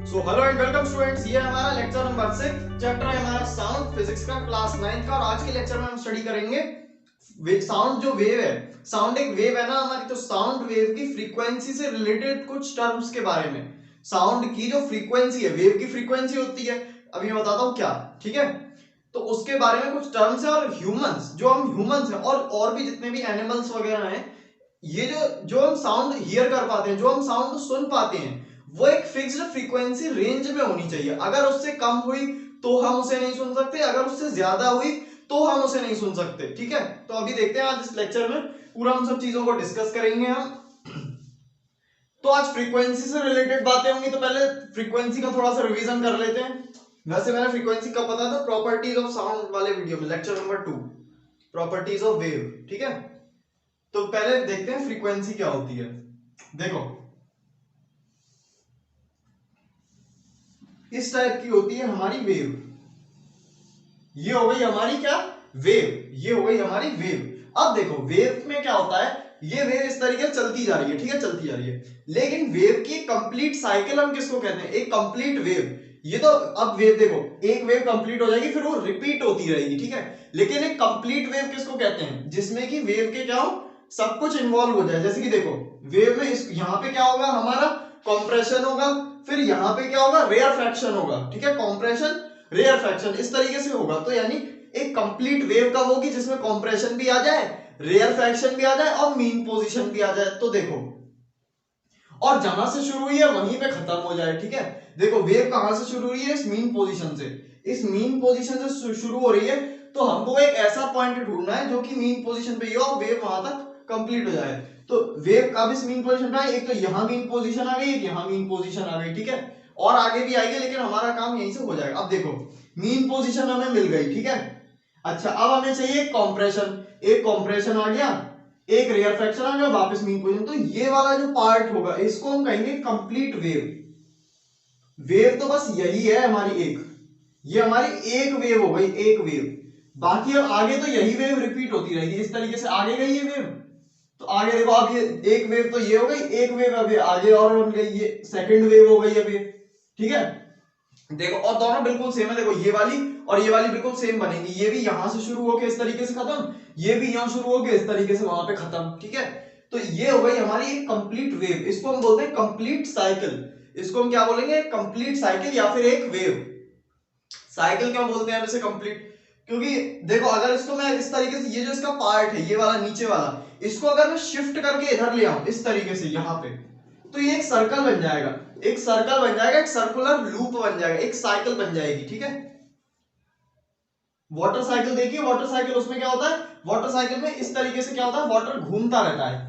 So hello and welcome students, ये हमारा lecture number 6, chapter है हमारा साउंड, फिजिक्स का क्लास 9 का। और आज के लेक्चर में हम स्टडी करेंगे साउंड। जो वेव है, साउंड एक वेव है ना हमारी, तो साउंड वेव की फ्रीक्वेंसी से रिलेटेड कुछ टर्म्स के बारे में। साउंड की जो फ्रीक्वेंसी है, वेव की फ्रीक्वेंसी होती है, अभी मैं बताता हूँ क्या, ठीक है। तो उसके बारे में कुछ टर्म्स है। और ह्यूमंस, जो हम ह्यूमंस हैं और भी जितने भी एनिमल्स वगैरह हैं, ये जो जो हम साउंड हियर कर पाते हैं, जो हम साउंड सुन पाते हैं, वो एक फिक्स्ड फ्रीक्वेंसी रेंज में होनी चाहिए। अगर उससे कम हुई तो हम उसे नहीं सुन सकते, अगर उससे ज्यादा हुई तो हम उसे नहीं सुन सकते, ठीक है। तो अभी देखते हैं, आज इस लेक्चर में पूरा हम सब चीजों को डिस्कस करेंगे हम। तो आज फ्रीक्वेंसी से रिलेटेड बातें होंगी, तो पहले फ्रीक्वेंसी का थोड़ा सा रिवीजन कर लेते हैं। वैसे मैंने फ्रीक्वेंसी कब पता था, प्रॉपर्टीज ऑफ साउंड वाले वीडियो में, lecture number 2, properties of wave, ठीक है। तो पहले देखते हैं फ्रीक्वेंसी क्या होती है। देखो, इस टाइप की होती है हमारी वेव। ये हो गई हमारी क्या, वेव। ये हो गई हमारी वेव। अब देखो, वेव में क्या होता है, ये वेव इस तरीके से चलती जा रही है, ठीक है, चलती जा रही है। लेकिन वेव की कंप्लीट साइकिल हम किसको कहते हैं, एक कंप्लीट वेव। ये तो, अब वेव देखो, एक वेव कंप्लीट हो जाएगी, फिर वो रिपीट होती रहेगी, ठीक है। लेकिन एक कंप्लीट वेव किसको कहते हैं, जिसमें कि वेव के क्या हो, सब कुछ इन्वॉल्व हो जाए। जैसे कि देखो, वेव में इस यहां पे क्या होगा, हमारा कॉम्प्रेशन होगा, फिर यहां पे क्या होगा, रेयर फ्रैक्शन होगा, ठीक है। कॉम्प्रेशन, रेयर फ्रैक्शन, इस तरीके से होगा। तो यानी एक कंप्लीट वेव कब होगी, जिसमें कॉम्प्रेशन भी आ जाए, रेयर फ्रैक्शन भी आ जाए और मीन पोजीशन भी आ जाए। तो देखो, और जहां से शुरू हुई है वहीं पे खत्म हो जाए, ठीक है। देखो, वेव कहां से शुरू हुई है, इस मीन पोजीशन से। इस मीन पोजीशन से शुरू हो रही है, तो हमको एक ऐसा पॉइंट ढूंढना है जो कि मीन पोजीशन पे ही हो और वेव वहां तक कंप्लीट हो जाए। तो वेव कब इस मीन पोजीशन पे है, एक तो यहां मीन पोजीशन आ गई, एक यहां मीन पोजीशन आ गई, ठीक है। और आगे भी आएगी, लेकिन हमारा काम यहीं से हो जाएगा। अब देखो, मीन पोजीशन हमें मिल गई, ठीक है। अच्छा, अब हमें चाहिए कॉम्प्रेशन। एक कॉम्प्रेशन आ गया, एक रेयर फ्रैक्शन आ गया, वापस मीन पोजीशन। तो ये वाला जो पार्ट होगा, इसको हम कहेंगे कंप्लीट वेव। वेव तो बस यही है हमारी एक, ये हमारी एक वेव हो गई, एक वेव। बाकी अब आगे तो यही वेव रिपीट होती रहेगी, इस तरीके से आगे गई ये वेव। तो आगे देखो, अब ये एक वेव तो ये हो गई, एक वेव अभी आगे और बन गई, ये सेकंड वेव हो गई अभी, ठीक है। देखो, और दोनों बिल्कुल सेम है। देखो, ये वाली और ये वाली बिल्कुल सेम बनेंगी। ये भी यहां से शुरू होके इस तरीके से खत्म, ये भी यहां शुरू होके इस तरीके से वहां पे खत्म, ठीक है। तो ये हो गई हमारी एक कंप्लीट वेव। इसको हम बोलते हैं कंप्लीट साइकिल। इसको हम क्या बोलेंगे, कंप्लीट साइकिल या फिर एक वेव। साइकिल क्यों बोलते हैं इसे कंप्लीट, क्योंकि देखो, अगर इसको मैं इस तरीके से, ये जो इसका पार्ट है, ये वाला नीचे वाला, इसको अगर मैं शिफ्ट करके इधर ले आऊं इस तरीके से यहां पे, तो ये एक सर्कल बन जाएगा, एक सर्कल बन जाएगा, एक सर्कुलर लूप बन जाएगा, एक साइकिल बन जाएगी, ठीक है। वाटर साइकिल देखिए, वाटर साइकिल, उसमें क्या होता है, वाटर साइकिल में इस तरीके से क्या होता है, वाटर घूमता रहता है।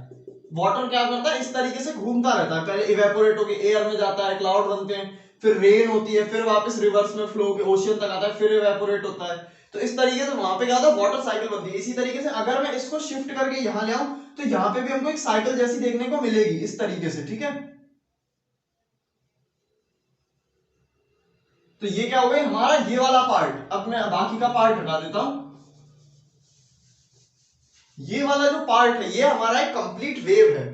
वाटर क्या करता है, इस तरीके से घूमता रहता है। पहले इवेपोरेट होकर एयर में जाता है, क्लाउड बनते हैं, फिर रेन होती है, फिर वापस रिवर्स में फ्लो के ओशियन तक आता है, फिर इवेपोरेट होता है। तो इस तरीके से वहां पे क्या होता है, वाटर साइकिल बनती है। इसी तरीके से अगर मैं इसको शिफ्ट करके यहां ले आऊं, तो यहां पे भी हमको एक साइकिल जैसी देखने को मिलेगी इस तरीके से, ठीक है। तो ये क्या हो गया हमारा, ये वाला पार्ट। अब मैं बाकी का पार्ट हटा देता हूं। ये वाला जो पार्ट है, ये हमारा एक कंप्लीट वेव है।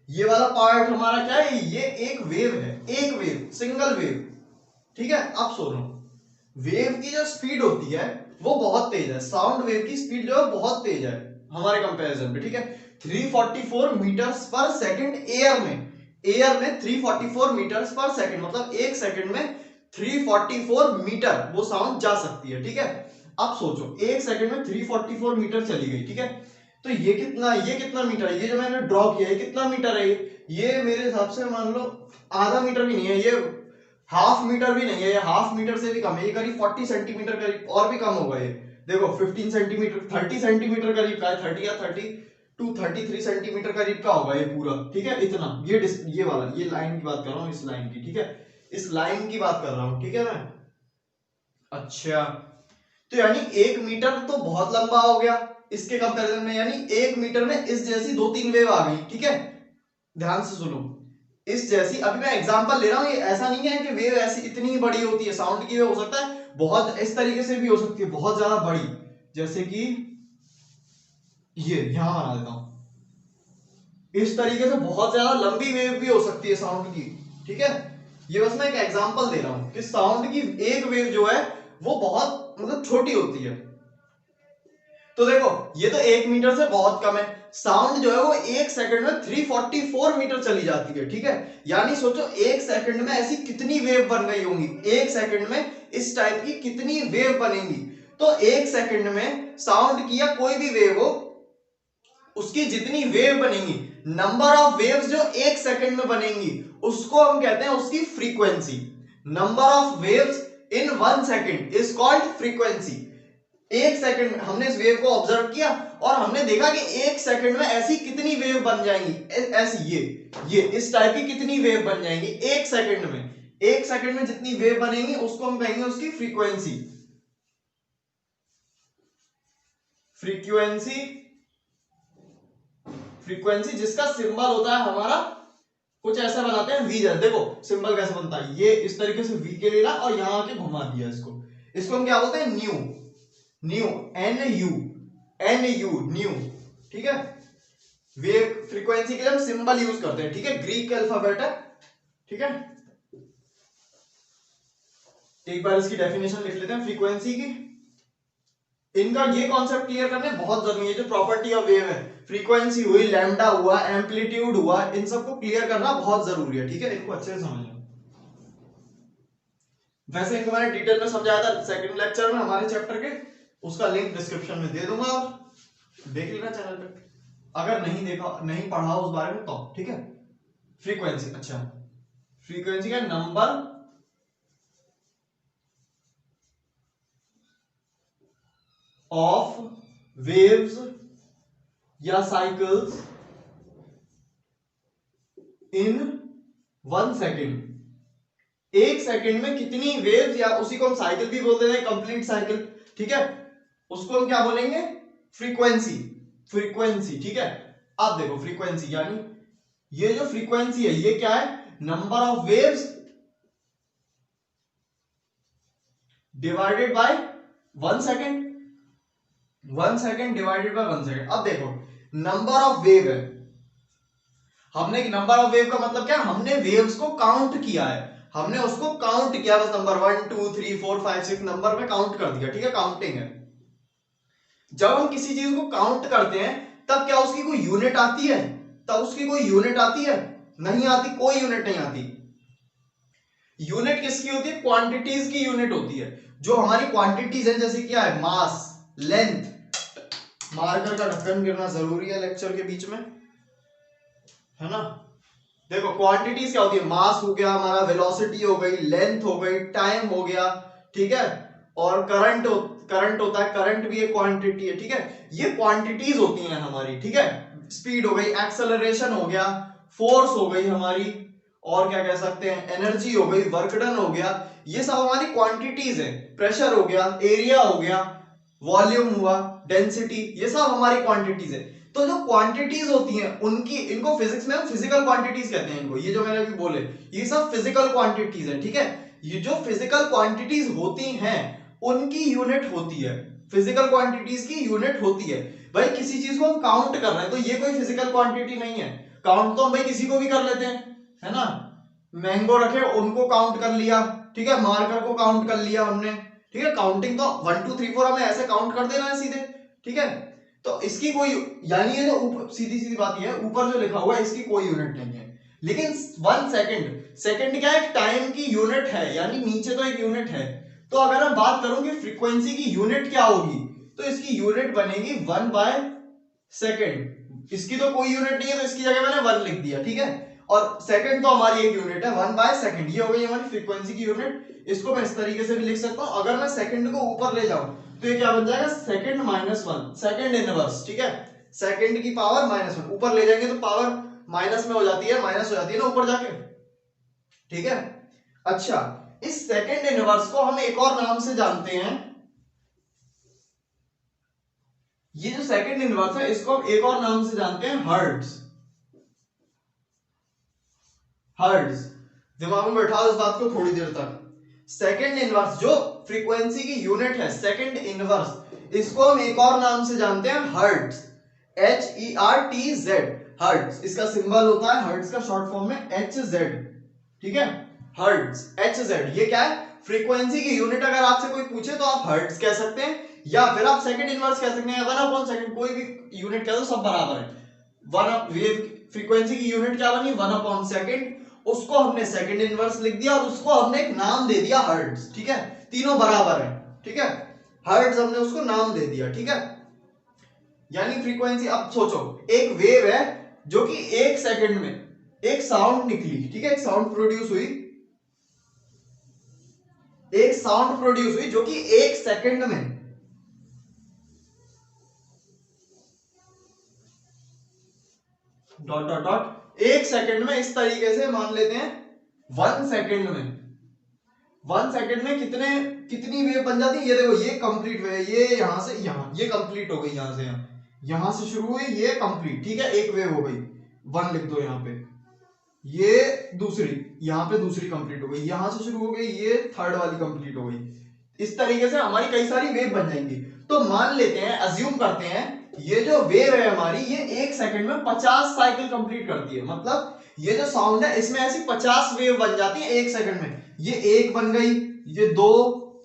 ये वाला पार्ट हमारा क्या है, ये एक वेव है, एक वेव, सिंगल वेव, ठीक है। अब सुनो, वेव की जो स्पीड होती है वो बहुत तेज है। साउंड वेव की स्पीड जो है बहुत तेज है हमारे कंपैरिजन में, ठीक है। 344 मीटर्स पर सेकंड एयर में, एयर में 344 मीटर्स पर सेकंड, मतलब एक सेकंड में 344 मीटर वो साउंड जा सकती है, ठीक है। अब सोचो, एक सेकंड में 344 मीटर चली गई, ठीक है। तो ये कितना मीटर है, ये जो मैंने ड्रॉ किया है कितना मीटर है, ये मेरे हिसाब से मान लो आधा मीटर भी नहीं है, ये हाफ मीटर भी नहीं है, ये हाफ मीटर से भी कम है, ये करीब 40 सेंटीमीटर करीब, और भी कम होगा ये। देखो, 15 सेंटीमीटर, 30 सेंटीमीटर करीब का है, 30 या 33 सेंटीमीटर करीब का होगा ये पूरा, ठीक है। इतना ये वाला, ये लाइन की बात कर रहा हूँ, इस लाइन की, ठीक है, इस लाइन की बात कर रहा हूँ, ठीक है मैं। अच्छा, तो यानी 1 मीटर तो बहुत लंबा हो गया इसके कंपैरिजन में, यानी 1 मीटर में इस जैसी 2-3 वेव आ गई, ठीक है। ध्यान से सुनो, इस जैसी, अभी मैं एग्जांपल ले रहा हूं, ये ऐसा नहीं है कि वेव ऐसी इतनी ही बड़ी होती है। साउंड की वेव हो सकता है बहुत इस तरीके से भी हो सकती है, बहुत ज्यादा बड़ी, जैसे कि ये यहां बना देता हूं, इस तरीके से बहुत ज्यादा लंबी वेव भी हो सकती है साउंड की, ठीक है। ये बस मैं एक एग्जांपल दे रहा हूं कि साउंड की एक वेव जो है वो बहुत मतलब छोटी होती है। तो देखो ये तो 1 मीटर से बहुत कम है, साउंड जो है वो 1 सेकंड में 344 मीटर चली जाती है, ठीक है। यानी सोचो 1 सेकंड में ऐसी कितनी वेव बन गई होंगी, 1 सेकंड में इस टाइप की कितनी वेव बनेंगी। तो 1 सेकंड में साउंड की या कोई भी वेव हो उसकी जितनी वेव बनेंगी, नंबर ऑफ वेव्स जो 1 सेकंड में बनेंगी उसको हम कहते हैं उसकी frequency. Number of waves in 1 second is called frequency. 1 second हमने इस वेव को ऑब्जर्व किया और हमने देखा कि 1 सेकंड में ऐसी कितनी वेव बन जाएंगी, ऐसी ये इस टाइप की कितनी वेव बन जाएंगी 1 सेकंड में। 1 सेकंड में जितनी वेव बनेंगी उसको हम कहेंगे उसकी फ्रीक्वेंसी। फ्रीक्वेंसी जिसका सिंबल होता है हमारा कुछ ऐसा बनाते हैं वी। जैसे देखो सिंबल कैसे बनता है, ये इस तरीके से वी के लेना और यहां आके घुमा दिया इसको हम क्या बोलते हैं न्यू न्यू, ठीक है। वेव फ्रीक्वेंसी के लिए हम सिंबल यूज करते हैं, ठीक है, ग्रीक अल्फाबेट है, ठीक है। एक बार इसकी डेफिनेशन लिख लेते हैं फ्रीक्वेंसी की। इनका ये कॉन्सेप्ट क्लियर करना बहुत जरूरी है, जो प्रॉपर्टी ऑफ वेव है, फ्रीक्वेंसी हुई, लैम्डा हुआ, एम्पलीट्यूड हुआ, इन सबको क्लियर करना बहुत जरूरी है, ठीक है। इनको अच्छे से समझना। वैसे इनको मैंने डिटेल में समझाया था सेकंड लेक्चर में हमारे चैप्टर के, उसका लिंक डिस्क्रिप्शन में दे दूंगा और देख लेना चैनल पे, अगर नहीं देखा नहीं पढ़ा उस बारे में तो, ठीक है। फ्रीक्वेंसी, अच्छा फ्रीक्वेंसी का नंबर ऑफ वेव्स या साइकिल्स इन 1 सेकेंड। 1 सेकेंड में कितनी वेव्स, या उसी को हम साइकिल भी बोलते हैं, कंप्लीट साइकिल, ठीक है, उसको हम क्या बोलेंगे, फ्रीक्वेंसी, ठीक है। अब देखो फ्रीक्वेंसी यानी ये जो फ्रीक्वेंसी है ये क्या है, number of waves divided by 1 second, 1 second divided by 1 second. अब देखो नंबर ऑफ वेव है, हमने नंबर ऑफ वेव का मतलब क्या, हमने वेव्स को काउंट किया है, हमने उसको काउंट किया, बस नंबर 1 2 3 4 5 6 नंबर में काउंट कर दिया, ठीक है, काउंटिंग है। जब हम किसी चीज को काउंट करते हैं तब क्या उसकी कोई यूनिट आती है, तब उसकी कोई यूनिट आती है, नहीं आती, कोई यूनिट नहीं आती। यूनिट किसकी होती है, क्वांटिटीज की यूनिट होती है। जो हमारी क्वांटिटीज है जैसे क्या है, मास, लेंथ, मार्कर का ढक्कन गिरना जरूरी है लेक्चर के बीच में, है ना। देखो क्वांटिटीज क्या होती है, मास हो गया हमारा, वेलोसिटी हो गई, लेंथ हो गई, टाइम हो गया, ठीक है, और करंट होता है, करंट भी एक क्वांटिटी है, ठीक है। ये क्वांटिटीज होती हैं हमारी, ठीक है। स्पीड हो गई, एक्सेलरेशन हो गया, फोर्स हो गई हमारी, और क्या कह सकते हैं, एनर्जी हो गई, वर्क डन हो गया, ये सब हमारी क्वांटिटीज है। प्रेशर हो गया, एरिया हो गया, वॉल्यूम हुआ, डेंसिटी, ये सब हमारी क्वांटिटीज है। तो जो क्वांटिटीज होती हैं उनकी, इनको फिजिक्स में हम फिजिकल क्वांटिटीज कहते हैं इनको, ये जो मैंने अभी बोले ये सब फिजिकल क्वांटिटीज है, ठीक है। ये जो फिजिकल क्वांटिटीज होती हैं उनकी यूनिट होती है, फिजिकल क्वांटिटीज की यूनिट होती है। भाई किसी चीज को हम काउंट कर रहे हैं तो ये कोई फिजिकल क्वांटिटी नहीं है, काउंट तो हम भाई किसी को भी कर लेते हैं, है ना। मैंगो रखे उनको काउंट कर लिया, ठीक है, मार्कर को काउंट कर लिया हमने, ठीक है। काउंटिंग तो 1 2 3 4 हमें ऐसे काउंट कर देना है सीधे, ठीक है। तो इसकी कोई, यानी ये जो ऊपर सीधी सीधी बात ये है, ऊपर जो लिखा हुआ है इसकी कोई यूनिट नहीं है। लेकिन 1 सेकंड क्या है, टाइम की यूनिट है, यानी नीचे तो एक यूनिट है। तो अगर मैं बात करूं कि फ्रीक्वेंसी की यूनिट क्या होगी, तो इसकी यूनिट बनेगी 1/सेकंड। इसकी तो कोई यूनिट नहीं है तो इसकी जगह मैंने 1 लिख दिया, ठीक है। और सेकंड तो हमारी एक यूनिट है, 1/सेकंड, ये हो गई हमारी फ्रीक्वेंसी की यूनिट। इसको मैं इस तरीके से भी लिख सकता हूं, अगर मैं सेकंड को ऊपर ले जाऊं तो ये क्या बन जाएगा, सेकंड -1, सेकंड इनवर्स, ठीक है। सेकंड की पावर -1, ऊपर ले जाएंगे तो पावर माइनस में हो जाती है, माइनस हो जाती है ना ऊपर जाके, ठीक है। अच्छा, इस सेकंड इनवर्स को हम एक और नाम से जानते हैं, ये जो सेकंड इनवर्स है इसको हम एक और नाम से जानते हैं, हर्ट्ज। हर्ट्ज, दिमाग में बैठाओ इस बात को थोड़ी देर तक। सेकंड इनवर्स जो फ्रीक्वेंसी की यूनिट है, सेकंड इनवर्स, इसको हम एक और नाम से जानते हैं, हर्ट्ज, HERTZ, हर्ट्ज। इसका सिंबल होता है, हर्ट्ज का शॉर्ट फॉर्म में HZ, ठीक है, हर्ट्ज, HZ। ये क्या है? फ्रीक्वेंसी की यूनिट। अगर आपसे कोई पूछे तो आप हर्ट्ज कह सकते हैं या फिर आप सेकंड इनवर्स कह सकते हैं, 1/सेकंड, कोई भी यूनिट कह दो, सब बराबर है। फ्रीक्वेंसी की यूनिट क्या बनी? 1/सेकंड। उसको हमने सेकंड इनवर्स लिख दिया और उसको हमने एक नाम दे दिया हर्ट्ज। ठीक है, तीनों बराबर है। ठीक है, हर्ट्ज हमने उसको नाम दे दिया। ठीक है, यानी फ्रीक्वेंसी। अब सोचो, एक वेव है जो कि 1 सेकंड में एक साउंड निकली। ठीक है, एक साउंड प्रोड्यूस हुई, एक साउंड प्रोड्यूस हुई जो कि 1 सेकंड में डॉट डॉट डॉट 1 सेकंड में, इस तरीके से मान लेते हैं 1 सेकंड में, 1 सेकंड में कितनी वेव बन जाती है? ये देखो, ये कंप्लीट वेव, ये यहां से यहां, ये कंप्लीट हो गई, यहां से यहां, यहां से शुरू हुई, ये कंप्लीट। ठीक है, एक वेव हो गई, 1 लिख दो यहां पे। ये दूसरी, यहां पे दूसरी कंप्लीट हो गई, यहां से शुरू हो गई, ये थर्ड वाली कंप्लीट हो गई। इस तरीके से हमारी कई सारी वेव बन जाएंगी। तो मान लेते हैं, अज्यूम करते हैं, ये जो वेव है हमारी, ये 1 सेकंड में 50 साइकिल कंप्लीट करती है। मतलब ये जो साउंड है, इसमें ऐसी 50 वेव बन जाती है 1 सेकंड में। ये एक बन गई, ये 2,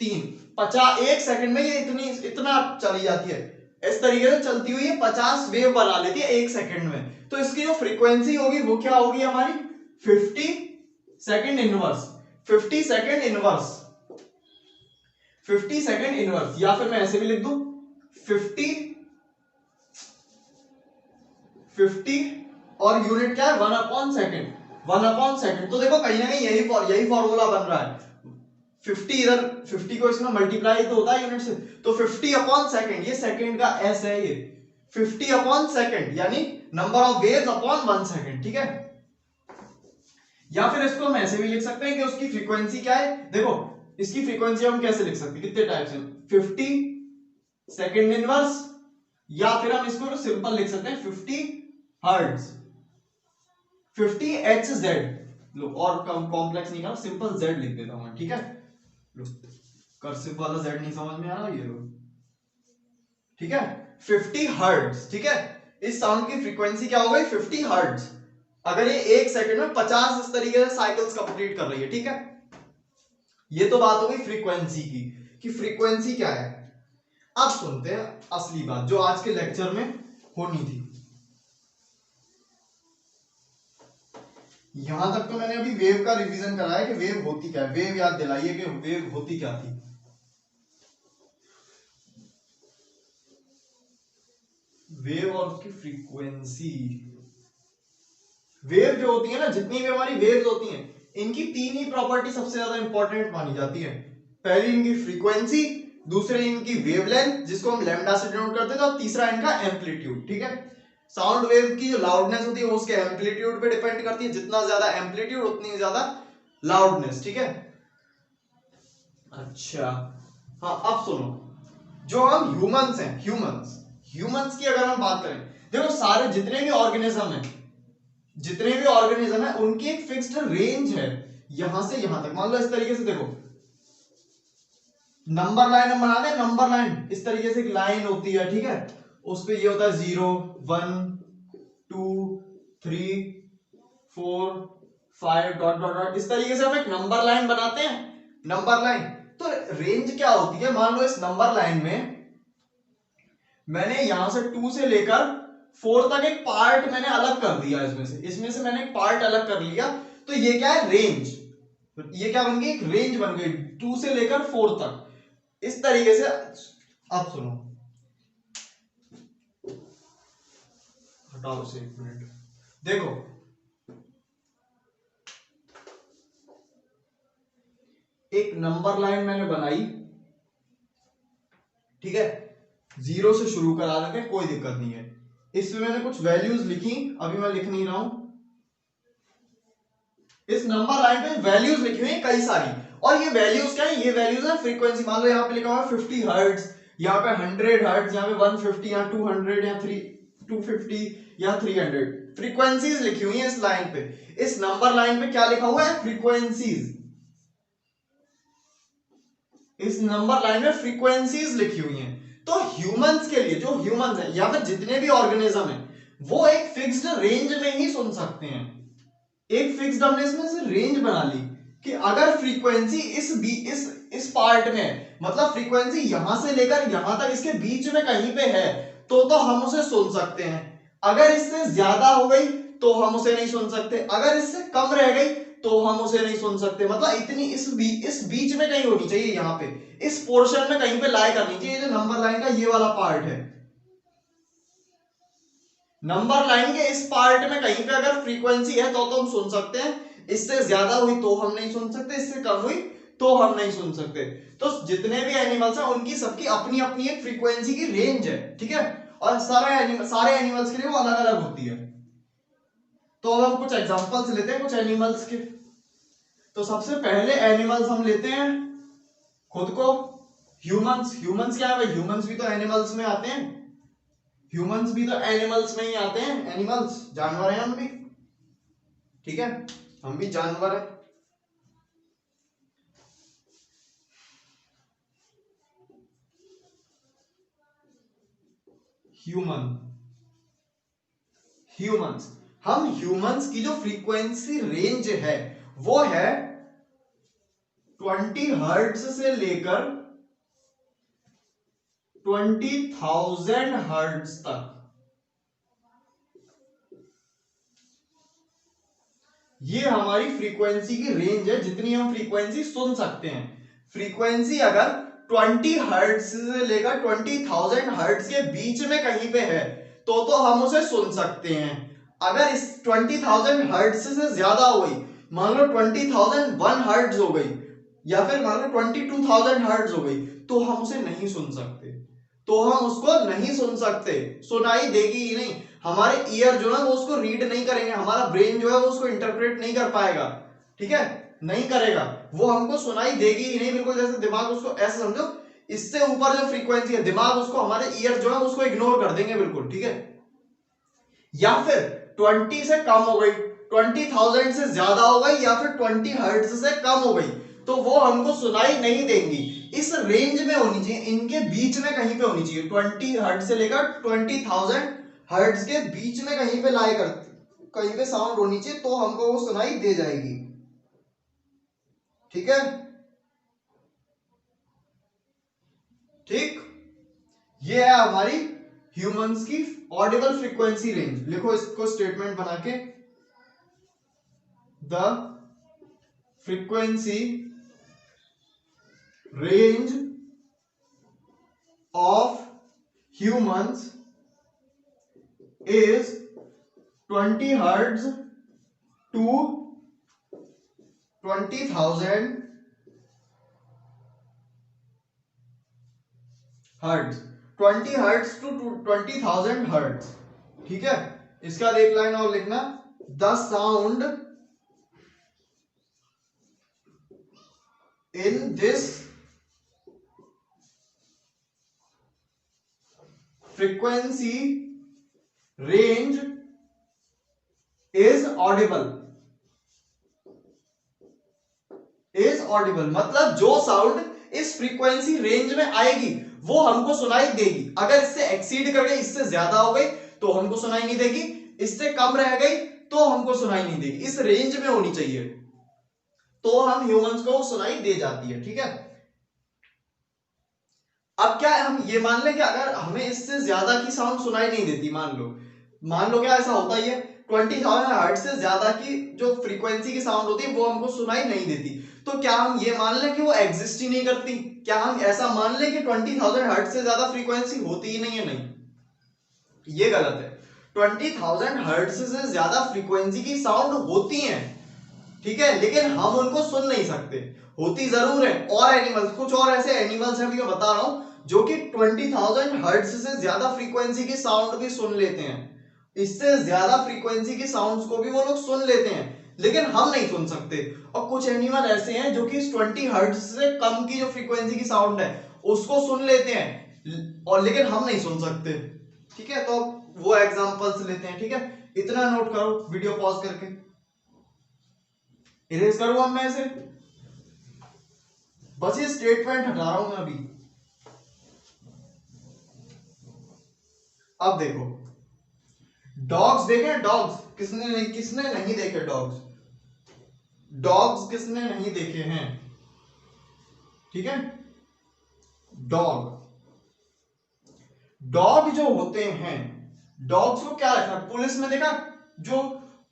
3, 50, 1 सेकंड में ये इतना चली जाती है। इस तरीके से चलती हुई 50 वेव बना लेती है 1 सेकंड में। तो इसकी जो फ्रीक्वेंसी होगी वो क्या होगी हमारी? 50 second inverse. 50 second inverse, 50 second inverse, या फिर मैं ऐसे भी लिख दूं 50 और यूनिट क्या है? 1/सेकंड, 1/सेकंड। तो देखो, कहीं ना कहीं यही फॉर्मूला बन रहा है। 50 इधर, 50 को इसमें मल्टीप्लाई तो होता है यूनिट से, तो 50/सेकंड, ये सेकंड का एस है, ये 50/सेकंड, यानी number of waves upon 1 second. ठीक है, या फिर इसको हम ऐसे भी लिख सकते हैं कि उसकी फ्रीक्वेंसी क्या है। देखो, इसकी फ्रीक्वेंसी हम कैसे लिख सकते हैं? कितने टाइप से? 50 सेकंड इनवर्स, या फिर हम इसको सिंपल लिख सकते हैं 50 हर्ट्ज, 50 HZ। लो, और कॉम्प्लेक्स नहीं करना, सिंपल Z लिख देता हूं मैं। ठीक है, लो, कर्सिव वाला Z नहीं समझ में आ रहा, ये लो। ठीक है, 50 हर्ट्ज। ठीक है, इस साउंड की फ्रीक्वेंसी क्या हो गई? 50 हर्ट्ज। अगर ये 1 सेकंड में 50 इस तरीके से साइकिल्स कंप्लीट कर रही है। ठीक है, ये तो बात हो गई फ्रीक्वेंसी की, कि फ्रीक्वेंसी क्या है। अब सुनते हैं असली बात जो आज के लेक्चर में होनी थी। यहां तक तो मैंने अभी वेव का रिवीजन कराया कि वेव होती क्या है। वेव याद दिलाइए कि वेव होती क्या थी। वेव और उसकी फ्रीक्वेंसी। वेव जो होती है ना, जितनी भी हमारी वेव्स होती हैं, इनकी 3 ही प्रॉपर्टी सबसे ज्यादा इंपॉर्टेंट मानी जाती है। पहली इनकी फ्रीक्वेंसी, दूसरी इनकी वेवलेंथ जिसको हम लैम्डा से डिनोट करते थे, और तीसरा इनका एम्पलीट्यूड। ठीक है, साउंड वेव की जो लाउडनेस होती है वो उसके एम्पलीट्यूड पे डिपेंड करती है। जितना ज्यादा एम्पलीट्यूड उतनी ज्यादा लाउडनेस। ठीक है, अच्छा, हाँ, अब सुनो, जो हम ह्यूमंस हैं, ह्यूमंस की अगर हम बात करें, देखो सारे जितने भी ऑर्गेनिज्म है उनकी एक फिक्स्ड रेंज है, यहां से यहां तक। मान लो इस तरीके से, देखो नंबर लाइन हम बना दें, नंबर लाइन इस तरीके से एक लाइन होती है। ठीक है, उस पे ये होता है 0, 1, 2, 3, 4, 5 डॉट डॉट डॉट, इस तरीके से हम एक नंबर लाइन बनाते हैं। नंबर लाइन, तो रेंज क्या होती है? मान लो इस नंबर लाइन में मैंने यहां से 2 से लेकर 4 तक एक पार्ट मैंने अलग कर दिया, इसमें से मैंने एक पार्ट अलग कर लिया, तो ये क्या है? रेंज। ये क्या बन गई? एक रेंज बन गई 2 से लेकर 4 तक, इस तरीके से। अब सुनो, हटाओ से 1 मिनट, देखो एक नंबर लाइन मैंने बनाई। ठीक है, 0 से शुरू करा देते हैं, कोई दिक्कत नहीं है। इसमें मैंने कुछ वैल्यूज लिखी, अभी मैं लिख नहीं रहा हूं। इस नंबर लाइन पे वैल्यूज लिखी हुई हैं कई सारी, और ये वैल्यूज क्या है? ये वैल्यूज है फ्रीक्वेंसी। मान लो यहाँ पे लिखा हुआ है 50 हर्ट्ज, यहाँ पे 100 हर्ट्ज, यहाँ पे 150, यहाँ 200, या 250 या 300 फ्रीक्वेंसीज लिखी हुई है इस लाइन पे। इस नंबर लाइन पे क्या लिखा हुआ है? फ्रीक्वेंसीज। इस नंबर लाइन में फ्रीक्वेंसीज लिखी हुई हैं। तो ह्यूमंस के लिए, जो ह्यूमंस है या फिर जितने भी ऑर्गेनिज्म है, वो एक फिक्स्ड रेंज में ही सुन सकते हैं। एक फिक्स्ड हमने इसमें से रेंज बना ली कि अगर फ्रीक्वेंसी इस पार्ट में, मतलब फ्रीक्वेंसी यहां से लेकर यहां तक इसके बीच में कहीं पे है तो हम उसे सुन सकते हैं। अगर इससे ज्यादा हो गई तो हम उसे नहीं सुन सकते, अगर इससे कम रह गई तो हम उसे नहीं सुन सकते। मतलब इतनी इस बीच में कहीं होनी चाहिए, यहां पे इस पोर्शन में कहीं पे लाई करनी चाहिए। जो नंबर लाइन का ये वाला पार्ट है, नंबर लाइन के इस पार्ट में कहीं पे अगर फ्रीक्वेंसी है तो हम सुन सकते हैं, इससे ज्यादा हुई तो हम नहीं सुन सकते, इससे कम हुई तो हम नहीं सुन सकते। तो जितने भी एनिमल्स हैं उनकी सबकी अपनी अपनी एक फ्रीक्वेंसी की रेंज है, ठीक है, और सारे एनिमल्स के लिए वो अलग अलग होती है। तो अब हम कुछ एग्जांपल्स लेते हैं कुछ एनिमल्स के। तो सबसे पहले एनिमल्स हम लेते हैं खुद को, ह्यूमंस। ह्यूमंस क्या है भाई, ह्यूमंस भी तो एनिमल्स में आते हैं, ह्यूमंस भी तो एनिमल्स में ही आते हैं, एनिमल्स जानवर हैं हम भी, ठीक है, हम भी जानवर हैं। ह्यूमन, ह्यूमंस, हम ह्यूमंस की जो फ्रीक्वेंसी रेंज है वो है 20 हर्ट्ज से लेकर 20,000 हर्ट्ज तक। ये हमारी फ्रीक्वेंसी की रेंज है, जितनी हम फ्रीक्वेंसी सुन सकते हैं। फ्रीक्वेंसी अगर 20 हर्ट्ज से लेकर 20,000 हर्ट्ज के बीच में कहीं पे है तो हम उसे सुन सकते हैं। अगर इस 20,000 हर्ट्ज से ज्यादा हो गई, मान लो 20,001 हर्ट्ज हो गई या फिर मान लो 22,000 हर्ट्ज हो गई तो हम उसे नहीं सुन सकते, तो हम उसको नहीं सुन सकते, सुनाई देगी ही नहीं। हमारे ईयर जो है वो उसको रीड नहीं करेंगे, हमारा ब्रेन जो है वो उसको इंटरप्रेट नहीं कर पाएगा, ठीक है, नहीं करेगा, वो हमको सुनाई देगी ही नहीं। बिल्कुल जैसे दिमाग उसको, ऐसे समझो इससे ऊपर जो फ्रीक्वेंसी है दिमाग उसको, हमारे ईयर जो है उसको इग्नोर कर देंगे बिल्कुल, ठीक है। या फिर 20 से कम हो गई, 20,000 से ज्यादा हो गई या फिर 20 हर्ट्ज से कम हो गई तो वो हमको सुनाई नहीं देंगी। इस रेंज में होनी चाहिए, इनके बीच में कहीं पे होनी चाहिए, 20 हर्ट्ज से लेकर 20,000 हर्ट्ज के बीच में कहीं पे लाई करती, कहीं पे साउंड होनी चाहिए तो हमको वो सुनाई दे जाएगी, ठीक है, ठीक। ये है हमारी ह्यूमंस की ऑडिबल फ्रीक्वेंसी रेंज। लिखो इसको स्टेटमेंट बना के, the frequency range of humans is 20 hertz to 20,000 hertz, 20 hertz to 20,000 hertz, ठीक है। इसका एक लाइन और लिखना, the sound in this frequency range is Audible, is Audible मतलब जो साउंड इस फ्रीक्वेंसी रेंज में आएगी वो हमको सुनाई देगी। अगर इससे एक्सीड कर गई, इससे ज्यादा हो गई तो हमको सुनाई नहीं देगी, इससे कम रह गई तो हमको सुनाई नहीं देगी, इस रेंज में होनी चाहिए तो हम ह्यूमंस को सुनाई दे जाती है, ठीक है। अब क्या है, हम ये मान लें कि अगर हमें इससे ज्यादा की साउंड सुनाई नहीं देती, मान लो क्या ऐसा होता ही है, 20,000 हर्ट्ज से ज्यादा की जो फ्रीक्वेंसी की साउंड होती है वो हमको सुनाई नहीं देती, तो क्या हम ये मान लें कि वो एग्जिस्ट ही नहीं करती? क्या हम ऐसा मान लें कि 20,000 हर्ट्ज से ज्यादा फ्रीक्वेंसी होती ही नहीं है? नहीं, ये गलत है। 20,000 हर्ट्ज से ज्यादा फ्रीक्वेंसी की साउंड होती है, ठीक है, लेकिन हम उनको सुन नहीं सकते, होती जरूर है। और एनिमल्स, कुछ और ऐसे एनिमल्स हैं, मैं बता रहा हूं, जो कि 20,000 हर्ट्ज से ज्यादा फ्रीक्वेंसी की साउंड भी सुन लेते हैं, इससे ज्यादा फ्रीक्वेंसी की साउंड्स को भी वो लोग सुन लेते हैं, लेकिन हम नहीं सुन सकते। और कुछ एनिमल ऐसे हैं जो कि 20 हर्ट्ज से कम की जो फ्रीक्वेंसी की साउंड है उसको सुन लेते हैं, और लेकिन हम नहीं सुन सकते, ठीक है। तो वो एग्जांपल्स लेते हैं, ठीक है, इतना नोट करो वीडियो पॉज करके। इरेज करूं अब मैं इसे, बस ये स्टेटमेंट हटा रहा हूं मैं अभी। अब देखो, डॉग्स देखे, डॉग्स किसने नहीं देखे डॉग्स? डॉग्स किसने नहीं देखे हैं? ठीक है, डॉग, डॉग जो होते हैं, डॉग्स को क्या रखा, पुलिस में देखा, जो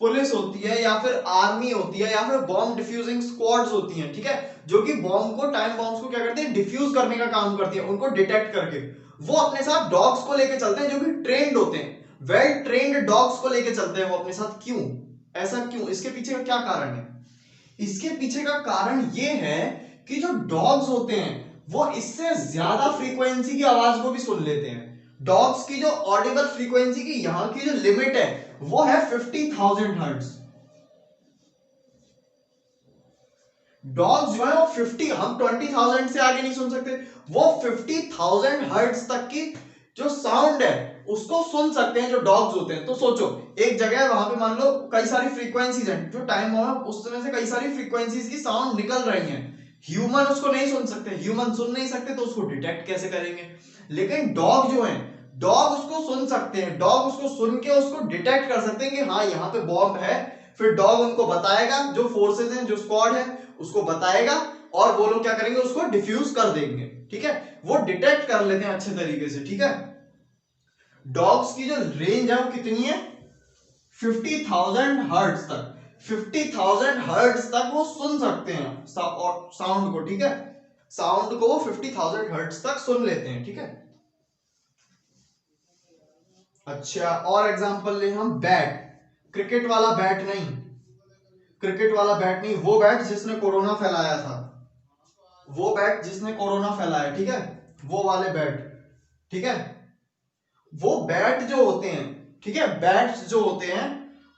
पुलिस होती है या फिर आर्मी होती है या फिर बॉम्ब डिफ्यूजिंग स्क्वाड्स होती हैं, ठीक है, जो कि बॉम्ब को, टाइम बॉम्ब्स को क्या करते हैं, डिफ्यूज करने का काम करती है, उनको डिटेक्ट करके वो अपने साथ डॉग्स को लेके चलते हैं, जो कि ट्रेंड होते हैं, वेल ट्रेंड डॉग्स को लेके चलते हैं वो अपने साथ। क्यों, ऐसा क्यों, इसके पीछे का क्या कारण है? इसके पीछे का कारण ये है कि जो डॉग्स होते हैं वो इससे ज्यादा फ्रीक्वेंसी की आवाज को भी सुन लेते हैं। डॉग्स की जो ऑडिबल फ्रीक्वेंसी की यहां की जो लिमिट है वो है 50,000 हर्ट्ज। डॉग्स जो है वो 50, हम 20,000 से आगे नहीं सुन सकते, वो 50,000 हर्ट्ज तक की जो साउंड है उसको सुन सकते हैं जो डॉग्स होते हैं। तो सोचो, एक जगह है, वहां पे मान लो कई सारी फ्रीक्वेंसीज हैं, जो टाइम है उस समय से कई सारी फ्रीक्वेंसीज की साउंड निकल रही हैं, ह्यूमन उसको नहीं सुन सकते, ह्यूमन सुन नहीं सकते, तो उसको डिटेक्ट कैसे करेंगे? लेकिन डॉग जो है, डॉग उसको सुन सकते हैं, डॉग उसको सुन के उसको डिटेक्ट कर सकते हैं कि हाँ यहाँ पे बॉम्ब है, फिर डॉग उनको बताएगा, जो फोर्सेस हैं, जो स्क्वाड है उसको बताएगा, और वो लोग क्या करेंगे, उसको डिफ्यूज कर देंगे। ठीक है, वो डिटेक्ट कर लेते हैं अच्छे तरीके से। ठीक है, डॉग्स की जो रेंज है वो कितनी है, 50,000 हर्ट्ज तक, 50,000 हर्ट्ज तक वो सुन सकते हैं साउंड को। ठीक है, साउंड को वो 50,000 हर्ट्ज तक सुन लेते हैं। ठीक है, अच्छा और एग्जांपल ले हम, बैट, क्रिकेट वाला बैट नहीं, क्रिकेट वाला बैट नहीं, वो बैट जिसने कोरोना फैलाया था, वो बैट जिसने कोरोना फैलाया, ठीक है, वो वाले बैट। ठीक है, वो बैट जो होते हैं, ठीक है, बैट्स जो होते हैं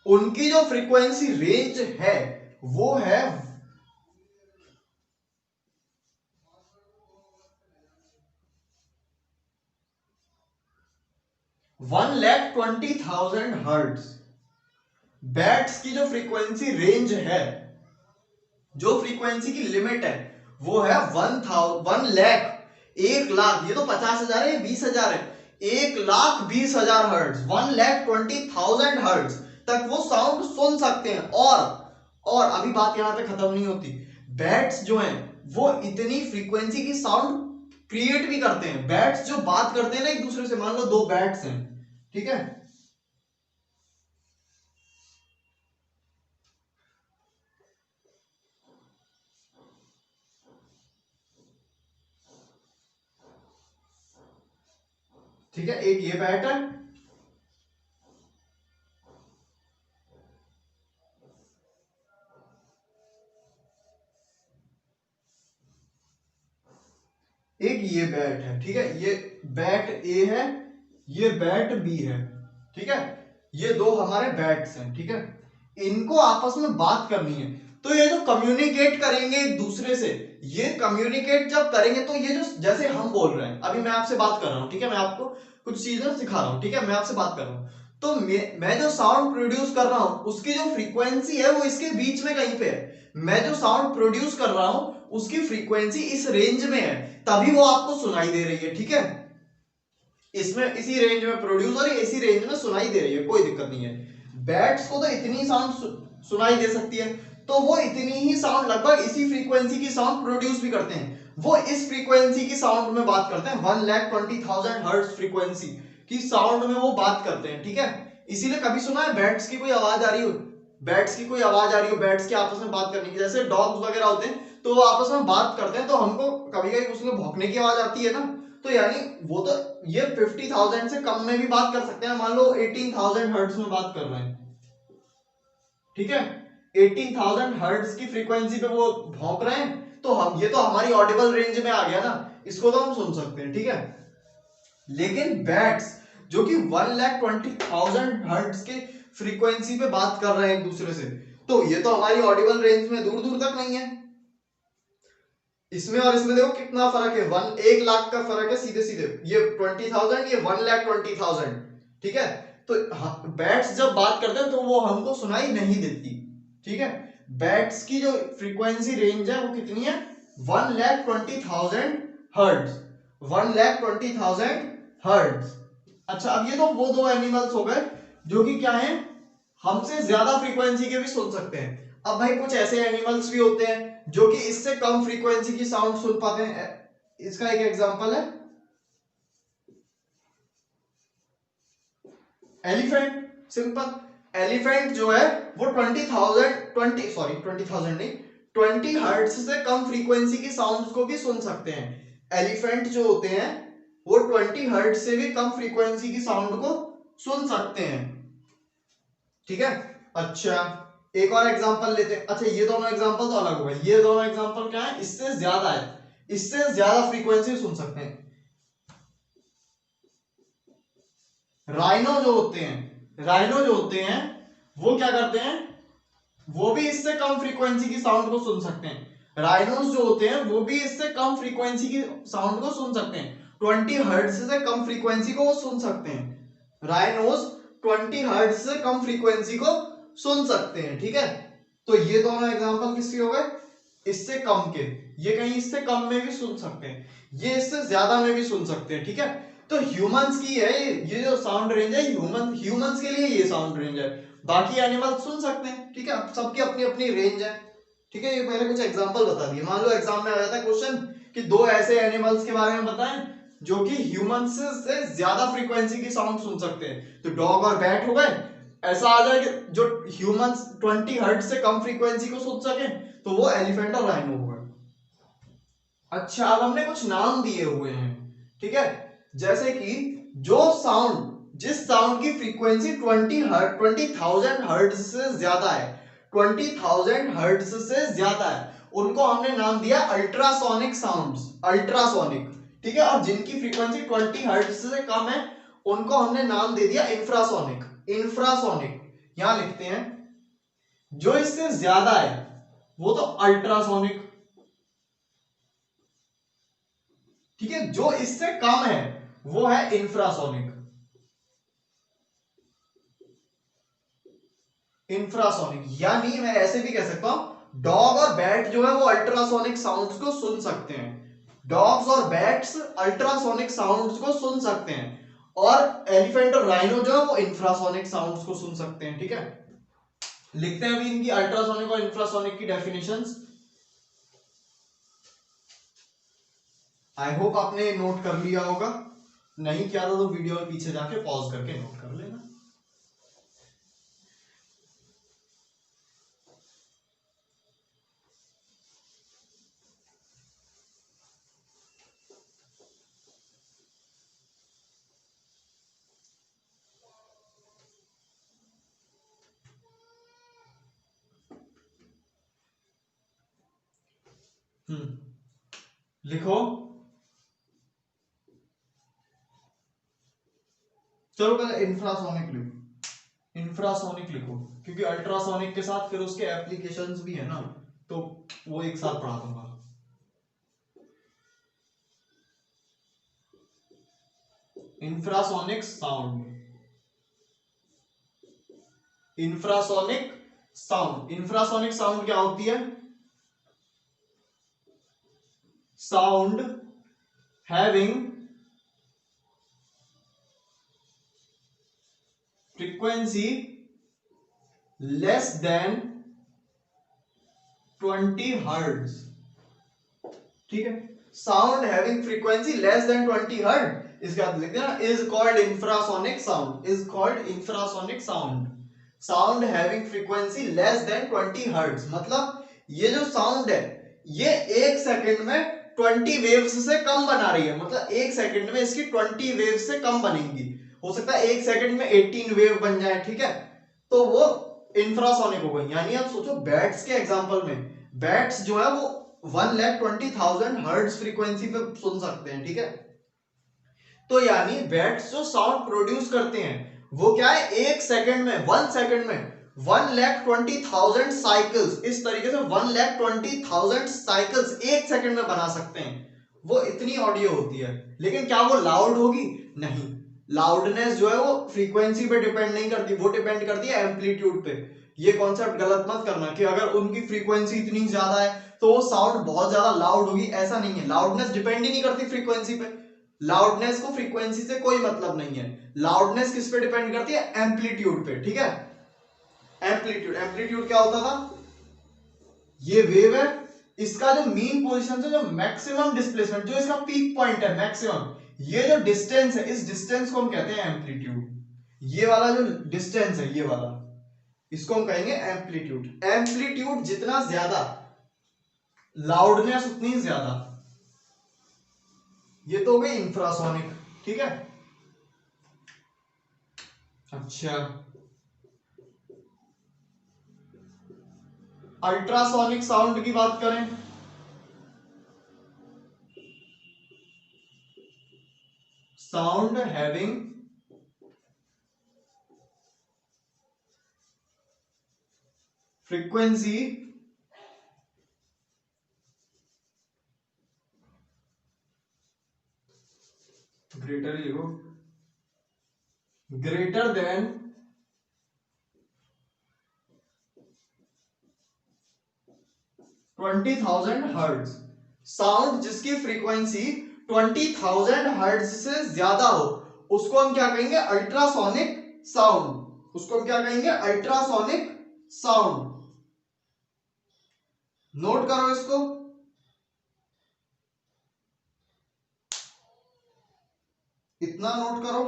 उनकी जो फ्रीक्वेंसी रेंज है वो है 1,20,000 हर्ट्ज। बैट्स की जो फ्रीक्वेंसी रेंज है, जो फ्रीक्वेंसी की लिमिट है वो है 1,00,000, 1,00,000, ये तो 50,000 है, 20,000 है, 1,20,000 हर्ट्ज, 1,20,000 हर्ट्ज तक वो साउंड सुन सकते हैं। और अभी बात यहां पे खत्म नहीं होती, बैट्स जो हैं वो इतनी फ्रीक्वेंसी की साउंड क्रिएट भी करते हैं। बैट्स जो बात करते हैं ना एक दूसरे से, मान लो दो बैट्स हैं, ठीक है, ठीक है, एक ये बैट है, एक ये बैट है, ठीक है, ये बैट ए है, ये बैट बी है, ठीक है, ये दो हमारे बैट्स हैं। ठीक है, इनको आपस में बात करनी है, तो ये जो कम्युनिकेट करेंगे एक दूसरे से, ये कम्युनिकेट जब करेंगे तो ये जो, जैसे हम बोल रहे हैं, अभी मैं आपसे बात कर रहा हूं, ठीक है, मैं आपको कुछ चीजें सिखा रहा हूं, ठीक है, मैं आपसे बात कर रहा हूं, तो मैं जो साउंड प्रोड्यूस कर रहा हूं उसकी जो फ्रीक्वेंसी है वो इसके बीच में कहीं पे है, मैं जो साउंड प्रोड्यूस कर रहा हूं उसकी फ्रीक्वेंसी इस रेंज में है, तभी वो आपको सुनाई दे रही है। ठीक है, इसमें इसी रेंज में प्रोड्यूस और इसी रेंज में सुनाई दे रही है, कोई दिक्कत नहीं है। बैट्स को तो इतनी साउंड सुनाई दे सकती है, तो वो इतनी ही साउंड, लगभग इसी फ्रीक्वेंसी की साउंड प्रोड्यूस भी करते हैं, वो इस फ्रीक्वेंसी की साउंड में बात करते हैं, 1,20,000 हर्ट्ज फ्रीक्वेंसी की साउंड में वो बात करते हैं। ठीक है, इसीलिए कभी सुना है बैट्स की कोई आवाज आ रही हो, बैट्स की कोई आवाज आ रही हो, बैट्स की आपस में बात करने की, जैसे डॉग्स वगैरह होते हैं तो वो आपस में बात करते हैं, तो हमको कभी कभी उसमें भौंकने की आवाज आती है ना, तो यानी वो तो ये 50,000 से कम में भी बात कर सकते हैं, मान लो 18,000 हर्ट्ज में बात कर रहे हैं, ठीक है, 18,000 हर्ट्ज की फ्रीक्वेंसी पे वो भौंक रहे हैं, तो हम, ये तो हमारी ऑडिबल रेंज में आ गया ना, इसको तो हम सुन सकते हैं। ठीक है, लेकिन बैट्स जो कि 1,20,000 हर्ट्ज के फ्रीक्वेंसी पे बात कर रहे हैं एक दूसरे से, तो ये तो हमारी ऑडिबल रेंज में दूर दूर तक नहीं है। इसमें और इसमें देखो कितना फर्क है, 1,00,000 का फर्क है सीधे सीधे, ये 20,000, ये 1,20,000। ठीक है, तो बैट्स जब बात करते हैं तो वो हमको सुनाई नहीं देती। ठीक है, बैट्स की जो फ्रीक्वेंसी रेंज है वो कितनी है, 1,20,000 हर्ट्ज, 1,20,000 हर्ट्ज। अच्छा, अब ये तो वो दो एनिमल्स हो गए जो कि क्या है, हमसे ज्यादा फ्रीक्वेंसी के भी सुन सकते हैं। अब भाई कुछ ऐसे एनिमल्स भी होते हैं जो कि इससे कम फ्रीक्वेंसी की साउंड सुन पाते हैं। इसका एक एग्जांपल है एलिफेंट। सिंपल, एलिफेंट जो है वो 20,000 नहीं, 20 हर्ट्ज से कम फ्रीक्वेंसी की साउंड्स को भी सुन सकते हैं। एलिफेंट जो होते हैं वो 20 हर्ट्ज से भी कम फ्रीक्वेंसी की साउंड को सुन सकते हैं, ठीक है। अच्छा, एक और एग्जांपल लेते हैं। अच्छा, ये दोनों एग्जांपल तो अलग हो गए, ये दोनों एग्जांपल क्या है, इससे ज्यादा है, इससे ज्यादा फ्रीक्वेंसी सुन सकते हैं। राइनो जो होते हैं वो क्या करते हैं, वो भी इससे कम फ्रीक्वेंसी की साउंड को सुन सकते हैं। राइनोस जो होते हैं वो भी इससे कम फ्रीक्वेंसी की साउंड को सुन सकते हैं। 20 हर्ट्ज से कम फ्रीक्वेंसी को वो सुन सकते हैं। राइनोस 20 हर्ट्ज से कम फ्रीक्वेंसी को सुन सकते हैं, ठीक है। तो ये दोनों एग्जांपल किसके हो गए, इससे कम के। ये कहीं इससे कम में भी सुन सकते हैं, ये इससे ज्यादा में भी सुन सकते हैं, ठीक है। तो ह्यूमंस की है ये जो साउंड रेंज है, ह्यूमंस के लिए ये साउंड रेंज है। बाकी एनिमल सुन सकते हैं, ठीक है, सबकी अपनी अपनी रेंज है, ठीक है। ये मैंने कुछ एग्जांपल बता दिए। मान लो एग्जाम में आ जाता है क्वेश्चन कि दो ऐसे एनिमल्स के बारे में बताएं जो कि ह्यूमंस से ज्यादा फ्रीक्वेंसी की साउंड सुन सकते हैं, तो डॉग और बैट हो गए। ऐसा आ जाए कि जो ह्यूमंस 20 हर्ट्ज से कम फ्रीक्वेंसी को सुन सके तो वो एलिफेंट और राइनो हो गए। अच्छा, अब हमने कुछ नाम दिए हुए हैं, ठीक है। जैसे कि जिस साउंड की फ्रीक्वेंसी 20,000 हर्ट्ज से ज्यादा है, 20,000 हर्ट्ज से ज्यादा है, उनको हमने नाम दिया अल्ट्रासोनिक साउंड्स, अल्ट्रासोनिक, ठीक है। और जिनकी फ्रीक्वेंसी 20 हर्ट्ज से कम है उनको हमने नाम दे दिया इंफ्रासोनिक, इंफ्रासोनिक। यहां लिखते हैं जो इससे ज्यादा है वो तो अल्ट्रासोनिक, ठीक है। जो इससे कम है वो है इंफ्रासोनिक, इंफ्रासोनिक। यानी मैं ऐसे भी कह सकता हूं डॉग और बैट जो है वो अल्ट्रासोनिक साउंड्स को सुन सकते हैं, डॉग्स और बैट्स अल्ट्रासोनिक साउंड्स को सुन सकते हैं, और एलिफेंट और राइनो जो है वो इंफ्रासोनिक साउंड्स को सुन सकते हैं, ठीक है। लिखते हैं अभी इनकी अल्ट्रासोनिक और इंफ्रासोनिक की डेफिनेशंस। आई होप आपने नोट कर लिया होगा, नहीं किया तो वीडियो में पीछे जाके पॉज करके नोट कर लेना। लिखो, चलो पहले इंफ्रासोनिक लिखो, इंफ्रासोनिक लिखो, क्योंकि अल्ट्रासोनिक के साथ फिर उसके एप्लीकेशंस भी है ना, तो वो एक साथ पढ़ा दूंगा। Infrasonic sound, infrasonic sound, infrasonic sound क्या होती है, sound having frequency less than 20 hertz, ठीक है। Sound having frequency less than 20 hertz, इसका अर्थ लिखते हैं is called infrasonic sound, is called infrasonic sound. Sound having frequency less than 20 hertz, मतलब ये जो साउंड है ये एक सेकंड में 20 वेव्स से कम बना रही है, मतलब एक सेकंड में इसकी 20 वेव्स से कम बनेंगी। हो सकता है एक सेकंड में 18 वेव बन जाए, ठीक है, तो वो इंफ्रासोनिक हो गई। यानी आप सोचो बैट्स के एग्जांपल में, बैट्स जो है वो 1,20,000 हर्ट्ज फ्रीक्वेंसी पे सुन सकते हैं, ठीक है। तो यानी बैट्स जो साउंड प्रोड्यूस करते हैं वो क्या है, एक सेकंड में, 1 सेकंड में 1,20,000 साइकिल्स, इस तरीके से 1,20,000 साइकिल्स एक सेकंड में बना सकते हैं। वो इतनी ऑडियो होती है, लेकिन क्या वो लाउड होगी, नहीं। लाउडनेस जो है वो फ्रीक्वेंसी पे डिपेंड नहीं करती, वो डिपेंड करती है एम्पलीट्यूड पे। ये कॉन्सेप्ट गलत मत करना कि अगर उनकी फ्रीक्वेंसी इतनी ज्यादा है तो वो साउंड बहुत ज्यादा लाउड होगी, ऐसा नहीं है। लाउडनेस डिपेंड ही नहीं करती फ्रीक्वेंसी पे, लाउडनेस को फ्रीक्वेंसी से कोई मतलब नहीं है। लाउडनेस किस पे डिपेंड करती है, एम्पलीट्यूड पे, ठीक है। एम्पलीट्यूड, एम्पलीट्यूड क्या होता था, ये वेव है, इसका जो मीन पोजीशन से जो मैक्सिमम डिस्प्लेसमेंट, जो इसका पीक पॉइंट है मैक्सिमम, ये जो डिस्टेंस है, इस डिस्टेंस को हम कहते हैं एम्पलीट्यूड। ये वाला जो डिस्टेंस है, ये वाला, इसको हम कहेंगे एम्पलीट्यूड। एम्पलीट्यूड जितना ज्यादा, लाउडनेस उतनी ज्यादा। ये तो हो गई इंफ्रासोनिक, ठीक है। अच्छा, अल्ट्रासोनिक साउंड की बात करें, साउंड हैविंग फ्रीक्वेंसी ग्रेटर, ही लिखो, ग्रेटर देन 20,000 हर्ट्ज। साउंड जिसकी फ्रीक्वेंसी 20,000 हर्ट्ज से ज्यादा हो, उसको हम क्या कहेंगे? Ultrasonic sound. उसको हम क्या कहेंगे? Ultrasonic sound. नोट करो इसको। इतना नोट करो।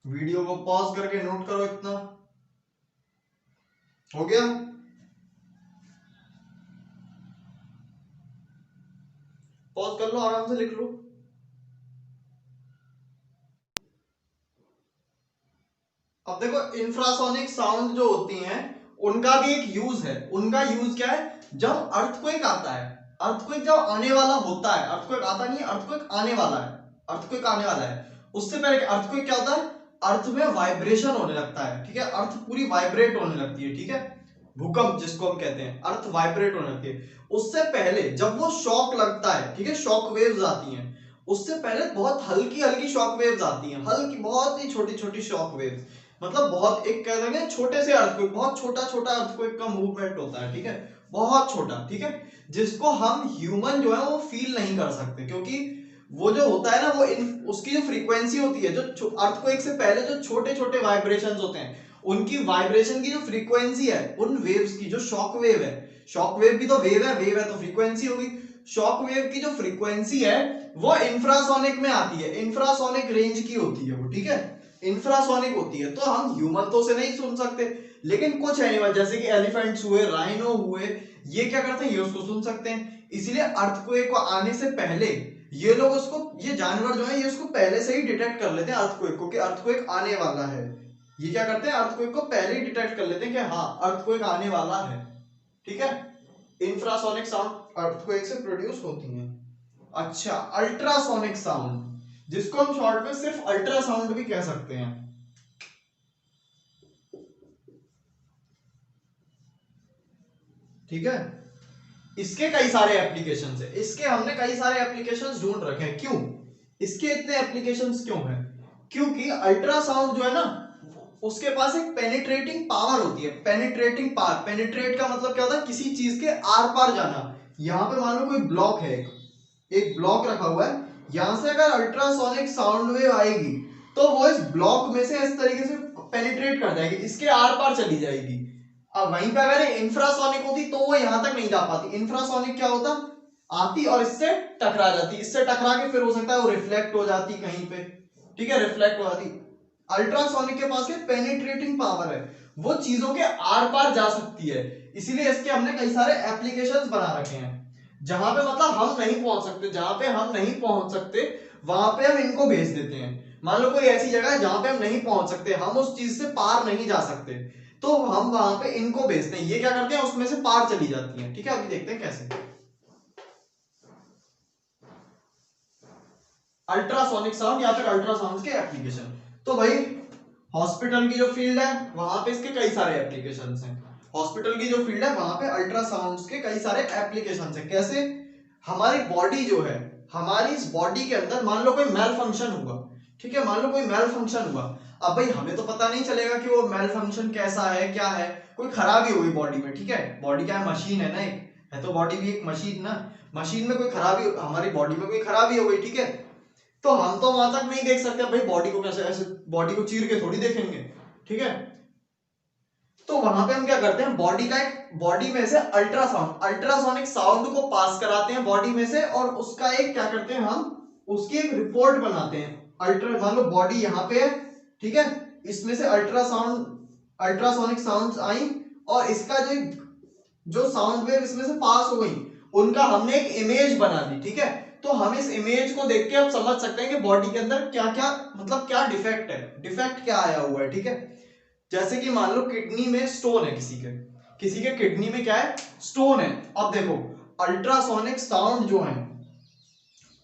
वीडियो को पॉज करके नोट करो, इतना हो गया? पॉज कर लो, आराम से लिख लो। अब देखो, इंफ्रासोनिक साउंड जो होती हैं, उनका भी एक यूज है। उनका यूज क्या है? जब अर्थक्वेक आता है, अर्थक्वेक जब आने वाला होता है, अर्थक्वेक आता नहीं है, अर्थक्वेक आने वाला है, अर्थक्वेक आने वाला है, उससे पहले अर्थक्वेक क्या होता है? अर्थ में वाइब्रेशन होने लगता है, ठीक है, अर्थ पूरी वाइब्रेट होने लगती है, ठीक है, भूकंप जिसको हम कहते हैं, अर्थ वाइब्रेट होने लगती है। उससे पहले जब वो शॉक लगता है, ठीक है, शॉक वेव्स आती हैं, उससे पहले बहुत हल्की हल्की शॉक वेव्स आती हैं, हल्की, बहुत ही छोटी छोटी शॉक वेव्स, मतलब बहुत, एक कह देंगे छोटे से अर्थक्वेक, बहुत छोटा छोटा अर्थक्वेक का मूवमेंट होता है, ठीक है, बहुत छोटा, ठीक है, जिसको हम ह्यूमन जो है वो फील नहीं कर सकते, क्योंकि वो जो होता है ना, वो उसकी जो फ्रीक्वेंसी होती है, जो अर्थक्वेक से पहले जो छोटे छोटे वाइब्रेशंस होते हैं, उनकी वाइब्रेशन की जो फ्रीक्वेंसी है, उन वेव्स की, जो शॉक वेव है, शॉक वेव भी तो वेव है तो फ्रीक्वेंसी होगी, शॉक वेव की जो फ्रीक्वेंसी है वो इंफ्रासोनिक में आती है, इंफ्रासोनिक रेंज की होती है वो, ठीक है, इंफ्रासोनिक होती है। तो हम ह्यूमन तो से नहीं सुन सकते, लेकिन कुछ एनिमल जैसे कि एलिफेंट्स हुए, राइनो हुए, ये क्या करते हैं? ये उसको सुन सकते हैं। इसलिए अर्थक्वेक को आने से पहले ये लोग उसको, ये जानवर जो है, ये उसको पहले से ही डिटेक्ट कर लेते हैं अर्थक्वेक को, कि अर्थक्वेक आने वाला है। ये क्या करते हैं? अर्थक्वेक को पहले ही डिटेक्ट कर लेते हैं कि हाँ, अर्थक्वेक आने वाला है, ठीक है। इंफ्रासोनिक साउंड अर्थक्वेक से प्रोड्यूस होती हैं। अच्छा, अल्ट्रासोनिक साउंड, जिसको हम शॉर्ट में सिर्फ अल्ट्रासाउंड भी कह सकते हैं, ठीक है। इसके कई सारे एप्लीकेशंस है, इसके हमने कई सारे एप्लीकेशंस ढूंढ रखे हैं। क्यों इसके इतने एप्लीकेशंस क्यों हैं? क्योंकि अल्ट्रासाउंड जो है ना, उसके पास एक पेनिट्रेटिंग पावर होती है। पेनिट्रेटिंग पावर, पेनिट्रेट का मतलब क्या होता है? किसी चीज के आर पार जाना। यहां पे मान लो कोई ब्लॉक है, एक ब्लॉक रखा हुआ है, यहां से अगर अल्ट्रासोनिक साउंड वेव आएगी तो वो इस ब्लॉक में से इस तरीके से पेनिट्रेट कर जाएगी, इसके आर पार चली जाएगी। अब वहीं पे अगर इंफ्रासोनिक होती तो वो यहां तक नहीं जा पाती। इंफ्रासोनिक क्या होता? आती और इससे टकरा जाती, इससे टकरा के फिर हो सकता है वो रिफ्लेक्ट हो जाती कहीं पे, ठीक है, रिफ्लेक्ट हो जाती। अल्ट्रासोनिक के पास पेनिट्रेटिंग पावर है, वो चीजों के आर पार जा सकती है, इसीलिए इसके हमने कई सारे एप्लीकेशंस बना रखे हैं। जहां पे मतलब हम नहीं पहुंच सकते, जहां पे हम नहीं पहुंच सकते वहां पे हम इनको भेज देते हैं। मान लो कोई ऐसी जगह है जहां पे हम नहीं पहुंच सकते, हम उस चीज से पार नहीं जा सकते, तो हम वहां पे इनको भेजते हैं। ये क्या करते हैं? उसमें से पार चली जाती हैं, ठीक है। अभी देखते हैं कैसे। अल्ट्रासोनिक साउंड या फिर अल्ट्रासाउंड के एप्लीकेशन, तो भाई हॉस्पिटल की जो फील्ड है वहां पे इसके कई सारे एप्लीकेशंस हैं। हॉस्पिटल की जो फील्ड है वहां पे अल्ट्रासाउंड्स के कई सारे एप्लीकेशंस हैं। कैसे? हमारी बॉडी जो है, हमारी इस बॉडी के अंदर मान लो कोई मेल फंक्शन हुआ, ठीक है, मान लो कोई मेल फंक्शन हुआ। अब भाई हमें तो पता नहीं चलेगा कि वो मेल फंक्शन कैसा है, क्या है, कोई खराबी हुई बॉडी में, ठीक है, बॉडी क्या है? मशीन है ना एक, है तो बॉडी भी एक मशीन ना। मशीन में कोई खराबी, हमारी बॉडी में कोई खराबी हो गई, ठीक है, तो हम तो वहां तक नहीं देख सकते भाई, बॉडी को कैसे ऐसे बॉडी को चीर के थोड़ी देखेंगे, ठीक है। तो वहां पे हम क्या करते हैं, बॉडी में से अल्ट्रासोनिक साउंड को पास कराते हैं बॉडी में से, और उसका एक क्या करते हैं हम, उसकी एक रिपोर्ट बनाते हैं। मान लो बॉडी यहाँ पे है, ठीक है, इसमें से अल्ट्रासोनिक साउंड्स आई, और इसका जो साउंड वेव इसमें से पास हो गई, उनका हमने एक इमेज बना दी, ठीक है। तो हम इस इमेज को देख के अब समझ सकते हैं कि बॉडी के अंदर क्या क्या, मतलब क्या डिफेक्ट है, डिफेक्ट क्या आया हुआ है, ठीक है। जैसे कि मान लो किडनी में स्टोन है, किसी के किडनी में क्या है, स्टोन है। अब देखो अल्ट्रासोनिक साउंड जो है,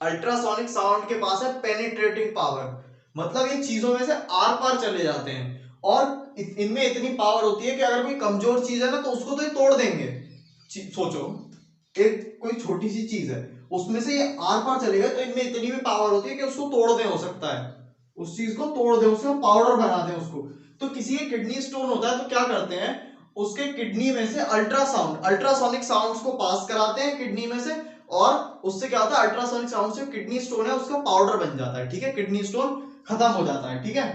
अल्ट्रासोनिक साउंड के पास है पेनिट्रेटिंग पावर, मतलब ये चीजों में से आर पार चले जाते हैं, और इनमें इतनी पावर होती है कि अगर कोई कमजोर चीज है ना तो उसको तो ये तोड़ देंगे। सोचो एक कोई छोटी सी चीज है, उसमें से ये आर पार चलेगा, तो इनमें इतनी भी पावर होती है कि उसको तोड़ दे, हो सकता है उस चीज को तोड़ दे, उसका पाउडर बना दे उसको। तो किसी के किडनी स्टोन होता है तो क्या करते हैं, उसके किडनी में से अल्ट्रासोनिक साउंड्स को पास कराते हैं किडनी में से, और उससे क्या होता है, अल्ट्रासोनिक साउंड से किडनी स्टोन है उसका पाउडर बन जाता है, ठीक है, किडनी स्टोन खत्म हो जाता है, ठीक है।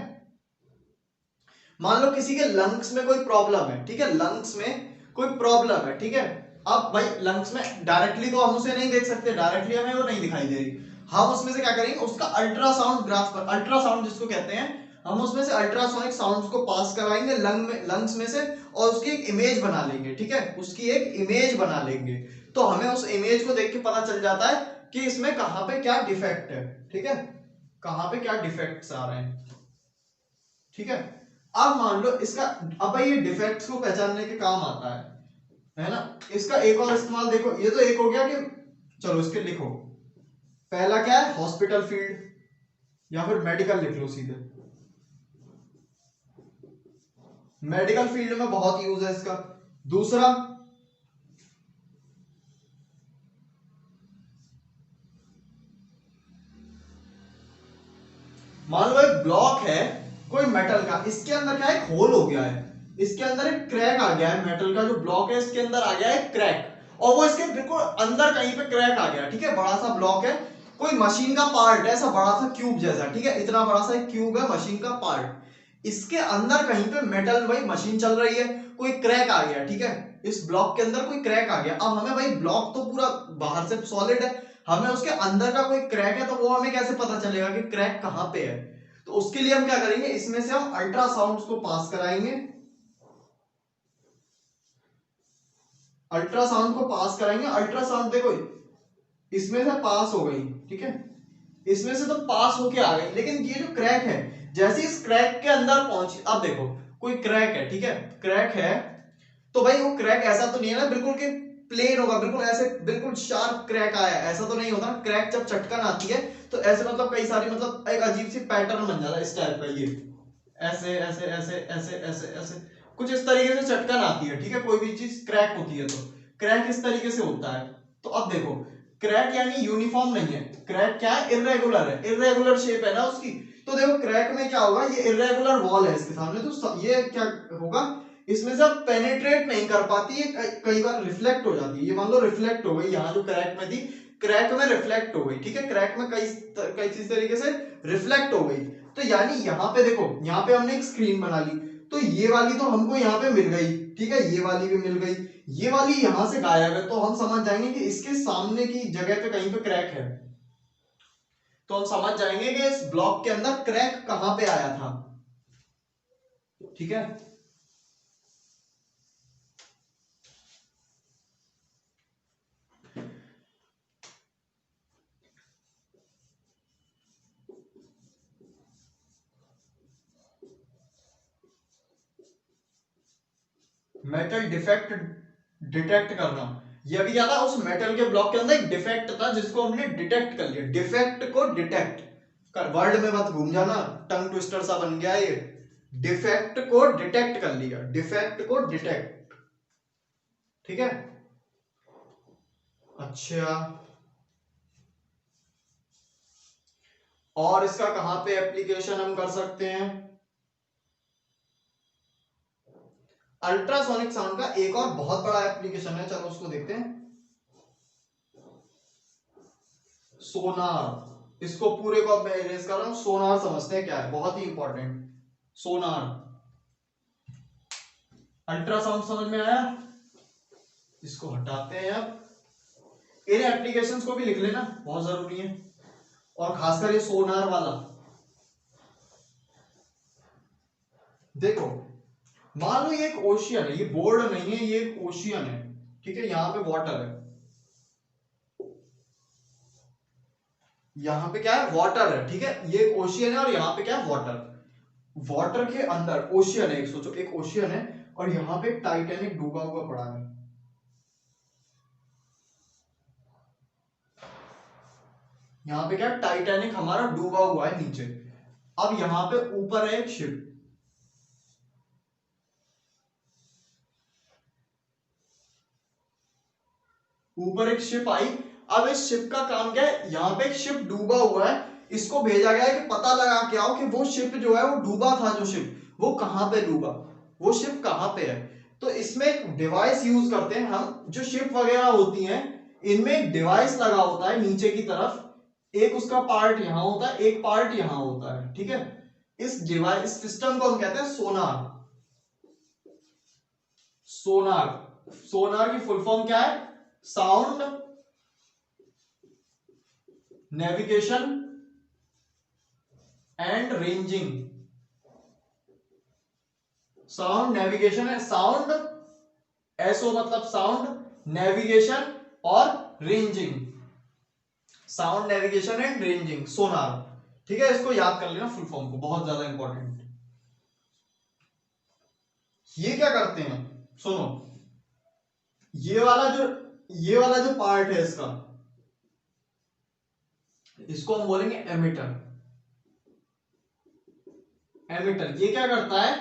मान लो किसी के लंग्स में कोई प्रॉब्लम है, ठीक है, लंग्स में कोई प्रॉब्लम है, ठीक है। अब भाई लंग्स में डायरेक्टली तो हम उसे नहीं देख सकते, डायरेक्टली हमें वो नहीं दिखाई दे रही, हम उसमें से क्या करेंगे, उसका अल्ट्रासाउंड ग्राफ पर, अल्ट्रासाउंड जिसको कहते हैं, हम उसमें से अल्ट्रासोनिक साउंड्स को पास कराएंगे लंग्स में से, और उसकी एक इमेज बना लेंगे, ठीक है, उसकी एक इमेज बना लेंगे। तो हमें उस इमेज को देख के पता चल जाता है कि इसमें कहां पे क्या डिफेक्ट है, ठीक है, कहां पे क्या डिफेक्ट्स आ रहे हैं, ठीक है। अब मान लो इसका, अब भाई ये डिफेक्ट्स को पहचानने के काम आता है ना। इसका एक और इस्तेमाल देखो, ये तो एक हो गया कि चलो इसके लिखो, पहला क्या है, हॉस्पिटल फील्ड, या फिर मेडिकल लिख लो सीधे, मेडिकल फील्ड में बहुत यूज है इसका। दूसरा, मान लो एक ब्लॉक है कोई मेटल का, इसके अंदर क्या है, होल हो गया है, इसके अंदर एक क्रैक आ गया है, मेटल का जो ब्लॉक है इसके अंदर आ गया है क्रैक, और वो इसके बिल्कुल अंदर कहीं पे क्रैक आ गया, ठीक है, बड़ा सा ब्लॉक है, कोई मशीन का पार्ट है ऐसा बड़ा सा क्यूब जैसा, ठीक है, इतना बड़ा सा एक क्यूब है मशीन का पार्ट, इसके अंदर कहीं पे मेटल, भाई मशीन चल रही है, कोई क्रैक आ गया, ठीक है, इस ब्लॉक के अंदर कोई क्रैक आ गया। अब हमें भाई ब्लॉक तो पूरा बाहर से सॉलिड है, हमें उसके अंदर का कोई क्रैक है, तो वो हमें कैसे पता चलेगा कि क्रैक कहां पे है। तो उसके लिए हम क्या करेंगे, इसमें से हम अल्ट्रासाउंड्स को पास कराएंगे, अल्ट्रासाउंड को पास कराएंगे, अल्ट्रासाउंड देखो इसमें से पास हो गई, ठीक है, इसमें से तो पास होके आ गई, लेकिन ये जो क्रैक है, जैसे इस क्रैक के अंदर पहुंची, अब देखो कोई क्रैक है, ठीक है, क्रैक है, तो भाई वो क्रैक ऐसा तो नहीं है ना बिल्कुल कि प्लेन होगा, बिल्कुल ऐसे बिल्कुल शार्प क्रैक आया, ऐसा तो नहीं होता। क्रैक जब चटकन आती है तो ऐसे मतलब कई सारी, मतलब एक अजीब सी पैटर्न बन जाता है इस टाइप का, ये ऐसे ऐसे ऐसे ऐसे ऐसे ऐसे कुछ इस तरीके से चटकन आती है, ठीक है, कोई भी चीज क्रैक होती है तो क्रैक इस तरीके से होता है। तो अब देखो क्रैक यानी यूनिफॉर्म नहीं है, क्रैक क्या है, इर्रेगुलर है, इर्रेगुलर शेप है ना उसकी। तो देखो क्रैक में क्या होगा, ये इर्रेगुलर वॉल है इसके सामने, तो ये क्या होगा, इसमें से पेनिट्रेट नहीं कर पाती है, कई बार रिफ्लेक्ट हो जाती है, ये मान लो रिफ्लेक्ट हो गई, यहाँ जो क्रैक में थी क्रैक में रिफ्लेक्ट हो गई, ठीक है, क्रैक में कई चीज तरीके से रिफ्लेक्ट हो गई। तो यानी यहाँ पे देखो, यहाँ पे हमने एक स्क्रीन बना ली, तो ये वाली तो हमको यहाँ पे मिल गई, ठीक है, ये वाली भी मिल गई, ये वाली यहाँ से गायब है, तो हम समझ जाएंगे कि इसके सामने की जगह पे कहीं पे क्रैक है, तो हम समझ जाएंगे कि इस ब्लॉक के अंदर क्रैक कहां पे आया था, ठीक है। मेटल डिफेक्ट डिटेक्ट करना, ये भी क्या था, उस मेटल के ब्लॉक के अंदर एक डिफेक्ट था जिसको हमने डिटेक्ट कर लिया, डिफेक्ट को डिटेक्ट कर, वर्ड में मत घूम जाना, टंग ट्विस्टर सा बन गया ये, डिफेक्ट को डिटेक्ट कर लिया, डिफेक्ट को डिटेक्ट, ठीक है। अच्छा, और इसका कहां पे एप्लीकेशन हम कर सकते हैं, अल्ट्रासोनिक साउंड का एक और बहुत बड़ा एप्लीकेशन है, चलो उसको देखते हैं। सोनार, इसको पूरे को अब मैं इरेज कर रहा हूं। सोनार समझते हैं क्या है, बहुत ही इंपॉर्टेंट। सोनार, अल्ट्रासाउंड समझ में आया, इसको हटाते हैं अब। इन एप्लीकेशंस को भी लिख लेना, बहुत जरूरी है, और खासकर ये सोनार वाला। देखो मान लो ये एक ओशियन है, ये बोर्ड नहीं है, ये एक ओशियन है, ठीक है, यहां पे वाटर है, यहां पे क्या है, वाटर है, ठीक है, ये एक ओशियन है और यहां पे क्या है, वाटर। वाटर के अंदर ओशियन है, एक सोचो, एक ओशियन है और यहां पे टाइटैनिक डूबा हुआ पड़ा है। यहां पे क्या है, टाइटैनिक हमारा डूबा हुआ है नीचे। अब यहां पे ऊपर है एक शिप, ऊपर एक शिप आई। अब इस शिप का काम क्या है, यहां पे एक शिप डूबा हुआ है, इसको भेजा गया है कि पता लगा के आओ कि वो शिप जो है वो डूबा था, जो शिप वो कहां पे डूबा, वो शिप कहां पे है। तो इसमें एक डिवाइस यूज करते हैं हम, जो शिप वगैरह होती हैं इनमें एक डिवाइस लगा होता है नीचे की तरफ, एक उसका पार्ट यहां होता है, एक पार्ट यहां होता है, ठीक है। इस डिवाइस सिस्टम को हम कहते हैं सोनार। सोनार, सोनार की फुल फॉर्म क्या है, sound navigation and ranging. Sound navigation है, साउंड एसओ मतलब साउंड, नेविगेशन और ranging, sound navigation and ranging, sonar, ठीक है। इसको याद कर लेना फुल फॉर्म को, बहुत ज्यादा इंपॉर्टेंट। ये क्या करते हैं, सुनो, ये वाला जो पार्ट है इसका, इसको हम बोलेंगे एमिटर। एमिटर ये क्या करता है,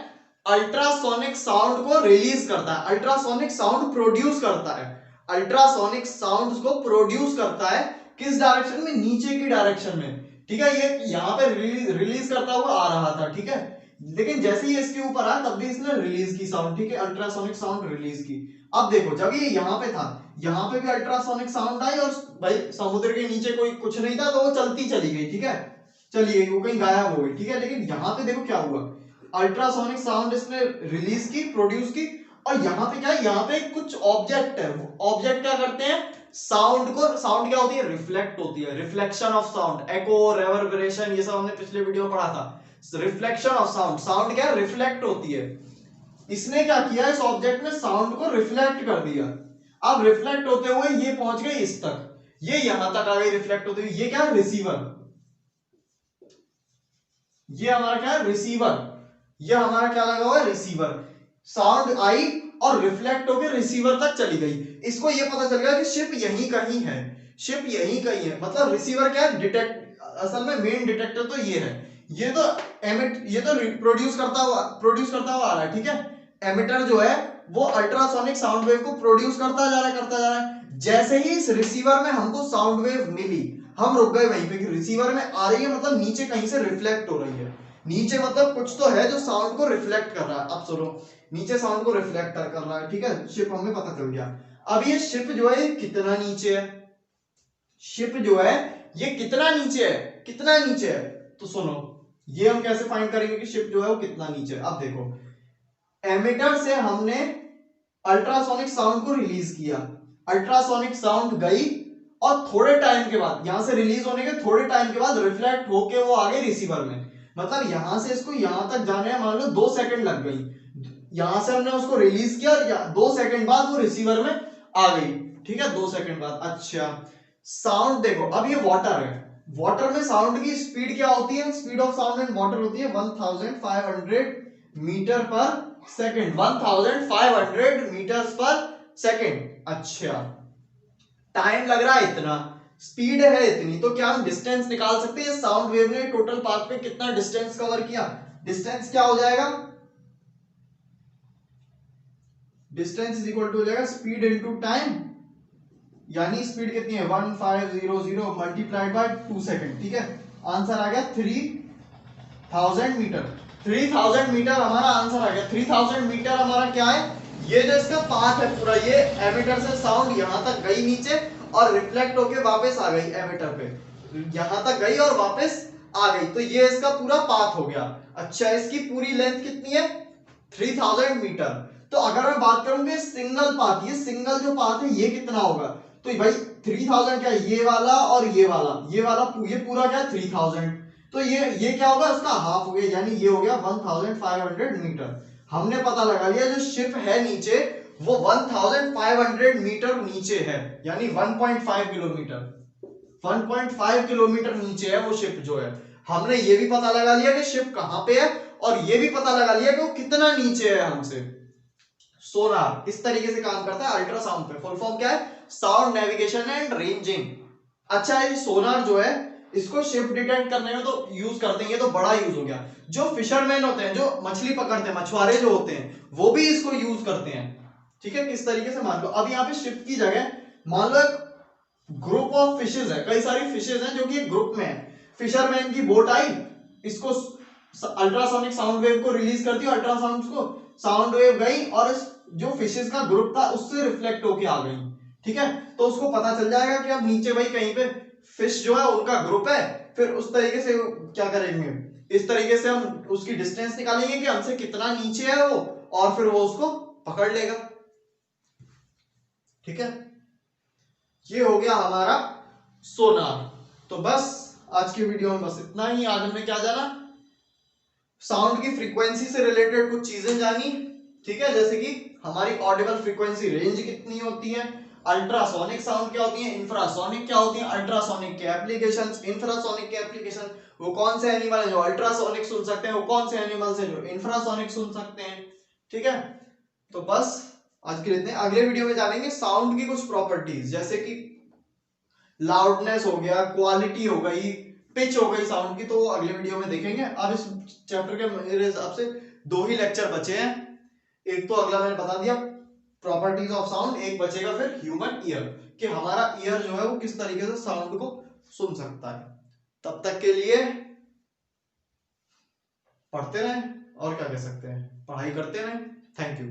अल्ट्रासोनिक साउंड को रिलीज करता है, अल्ट्रासोनिक साउंड प्रोड्यूस करता है, अल्ट्रासोनिक साउंड को प्रोड्यूस करता है किस डायरेक्शन में, नीचे की डायरेक्शन में, ठीक है। ये यहां पे रिलीज करता हुआ आ रहा था, ठीक है, लेकिन जैसे ही इसके ऊपर आया तब भी इसने रिलीज की साउंड, ठीक है, अल्ट्रासोनिक साउंड रिलीज की। अब देखो जब ये यहां पे था, यहां पे भी अल्ट्रासोनिक साउंड आई, और भाई समुद्र के नीचे कोई कुछ नहीं था तो वो चलती चली गई, ठीक है, चली गई, वो कहीं गायब हो गई, ठीक है। लेकिन यहां पे देखो क्या हुआ, अल्ट्रासोनिक साउंड इसने रिलीज की, प्रोड्यूस की, और यहां पे क्या है, यहां पे कुछ ऑब्जेक्ट है, ऑब्जेक्ट क्या करते हैं, साउंड को, साउंड क्या होती है, रिफ्लेक्ट होती है, रिफ्लेक्शन ऑफ साउंड, एको, रेवर्बरेशन, ये सब हमने पिछले वीडियो में पढ़ा था। रिफ्लेक्शन ऑफ साउंड, साउंड क्या है, रिफ्लेक्ट होती है। इसने क्या किया, इस ऑब्जेक्ट ने साउंड को रिफ्लेक्ट कर दिया। अब रिफ्लेक्ट होते हुए ये पहुंच गए इस तक, ये यहां तक आ गई रिफ्लेक्ट होते हुए, ये क्या है, रिसीवर, ये हमारा क्या है, रिसीवर, ये हमारा क्या लगा हुआ है, रिसीवर। साउंड आई और रिफ्लेक्ट होकर रिसीवर तक चली गई, इसको ये पता चल गया कि शिप यहीं कहीं है, शिप यहीं कहीं है, मतलब रिसीवर क्या है, डिटेक्ट, असल में मेन डिटेक्टर तो ये है, ये तो एमिट, ये तो प्रोड्यूस करता हुआ आ रहा है, ठीक है। एमिटर जो है वो अल्ट्रासोनिक साउंड वेव को प्रोड्यूस करता जा रहा है। जैसे ही इस रिसीवर में हमको साउंड वेव मिली, हम रुक गए वहीं पे कि रिसीवर में आ रही है, मतलब नीचे कहीं से रिफ्लेक्ट हो रही है, नीचे मतलब कुछ तो है जो साउंड को रिफ्लेक्ट कर रहा है। अब सुनो, नीचे साउंड को रिफ्लेक्ट कर रहा है, ठीक है, शिप हमें पता चल गया। अब ये शिप जो है कितना नीचे है, शिप जो है ये कितना नीचे है, कितना नीचे है, तो सुनो ये हम कैसे फाइंड करेंगे कि शिप जो है वो कितना नीचे है। अब देखो, एमिटर से हमने अल्ट्रासोनिक साउंड को रिलीज किया, अल्ट्रासोनिक साउंड गई और थोड़े टाइम के बाद, यहां से रिलीज होने के थोड़े टाइम के बाद रिफ्लेक्ट होके वो आ गई रिसीवर में, मतलब यहां से इसको यहां तक जाने में मान लो 2 सेकंड लग गई। यहां से हमने उसको रिलीज किया और 2 सेकंड बाद वो रिसीवर में आ गई, ठीक है, 2 सेकंड बाद। अच्छा, साउंड देखो, अब ये वाटर है, वाटर में साउंड की स्पीड क्या होती है, speed of sound in water होती है 1500 मीटर पर सेकंड, 1500 मीटर्स पर सेकंड। अच्छा, टाइम लग रहा है इतना, स्पीड है इतनी, तो क्या हम डिस्टेंस निकाल सकते हैं, साउंड वेव ने टोटल पाथ पे कितना डिस्टेंस कवर किया, डिस्टेंस क्या हो जाएगा, डिस्टेंस इज इक्वल टू हो जाएगा स्पीड इनटू टाइम, यानी स्पीड कितनी है 1500 मल्टीप्लाइड बाय 2 सेकंड, ठीक है, आंसर आ गया 3000 मीटर। 3000 मीटर हमारा आंसर आ गया। 3000 मीटर हमारा क्या है, ये जो इसका पाथ है पूरा, ये एमिटर से साउंड यहां तक गई नीचे और रिफ्लेक्ट होके वापस आ गई एमिटर पे, यहां तक गई और वापस आ गई, तो ये इसका पूरा पाथ हो गया। अच्छा, इसकी पूरी लेंथ कितनी है? 3000 मीटर। तो अगर मैं बात करूं कि सिंगल पाथ, ये सिंगल जो पाथ है ये कितना होगा, तो भाई 3000 क्या है, ये वाला और ये वाला, ये पूरा क्या है 3000, तो ये क्या होगा, उसका हाफ हो गया, यानी ये हो गया 1500 मीटर। हमने पता लगा लिया जो शिप है नीचे वो 1500 मीटर नीचे है, यानी 1.5 किलोमीटर, 1.5 किलोमीटर नीचे है वो शिप जो है। हमने ये भी पता लगा लिया कि शिप कहां पे है, और ये भी पता लगा लिया कि वो कितना नीचे है हमसे। सोनार इस तरीके से काम करता है अल्ट्रासाउंड पे। फुल फॉर्म क्या है? Sound navigation and ranging. अच्छा, ये सोनार जो है इसको शिप डिटेक्ट करने में तो यूज करते हैं, ये तो बड़ा यूज हो गया। जो फिशरमैन होते हैं, जो मछली पकड़ते हैं, मछुआरे जो होते हैं, वो भी इसको यूज करते हैं। ठीक है, किस तरीके से, मान लो अब यहाँ पे शिप की जगह मान लो एक ग्रुप ऑफ फिशेज है, कई सारी फिशेज हैं जो कि एक ग्रुप में है। फिशरमैन की बोट आई, इसको अल्ट्रासोनिक साउंड वेव को रिलीज कर दिया, अल्ट्रासाउंड को साउंड वेव गई और इस जो फिशेज का ग्रुप था उससे रिफ्लेक्ट होके आ गई। ठीक है, तो उसको पता चल जाएगा कि अब नीचे भाई कहीं पे फिश जो है उनका ग्रुप है। फिर उस तरीके से क्या करेंगे, इस तरीके से हम उसकी डिस्टेंस निकालेंगे कि हमसे कितना नीचे है वो, और फिर वो उसको पकड़ लेगा। ठीक है, ये हो गया हमारा सोनार। तो बस आज की वीडियो में बस इतना ही। आज हमने क्या जाना, साउंड की फ्रीक्वेंसी से रिलेटेड कुछ चीजें जानी। ठीक है, जैसे कि हमारी ऑडिबल फ्रीक्वेंसी रेंज कितनी होती है, अल्ट्रासोनिक साउंड क्या होती है, इंफ्रासोनिक क्या होती है, अल्ट्रासोनिक के एप्लीकेशंस, इंफ्रासोनिक के एप्लीकेशन, वो कौन से एनिमल है जो अल्ट्रासोनिक सुन सकते हैं, वो कौन से एनिमल्स हैं जो इंफ्रासोनिक सुन सकते हैं। ठीक है, तो बस आज के लिए इतने। अगले वीडियो में जानेंगे साउंड की कुछ प्रॉपर्टीज, जैसे कि लाउडनेस हो गया, क्वालिटी हो गई, पिच हो गई साउंड की, तो वो अगले वीडियो में देखेंगे। अब इस चैप्टर के मेरे हिसाब से 2 ही लेक्चर बचे हैं। एक तो अगला मैंने बता दिया प्रॉपर्टीज ऑफ साउंड, एक बचेगा फिर ह्यूमन ईयर, कि हमारा ईयर जो है वो किस तरीके से साउंड को सुन सकता है। तब तक के लिए पढ़ते रहें, और क्या कह सकते हैं, पढ़ाई करते रहें। Thank you.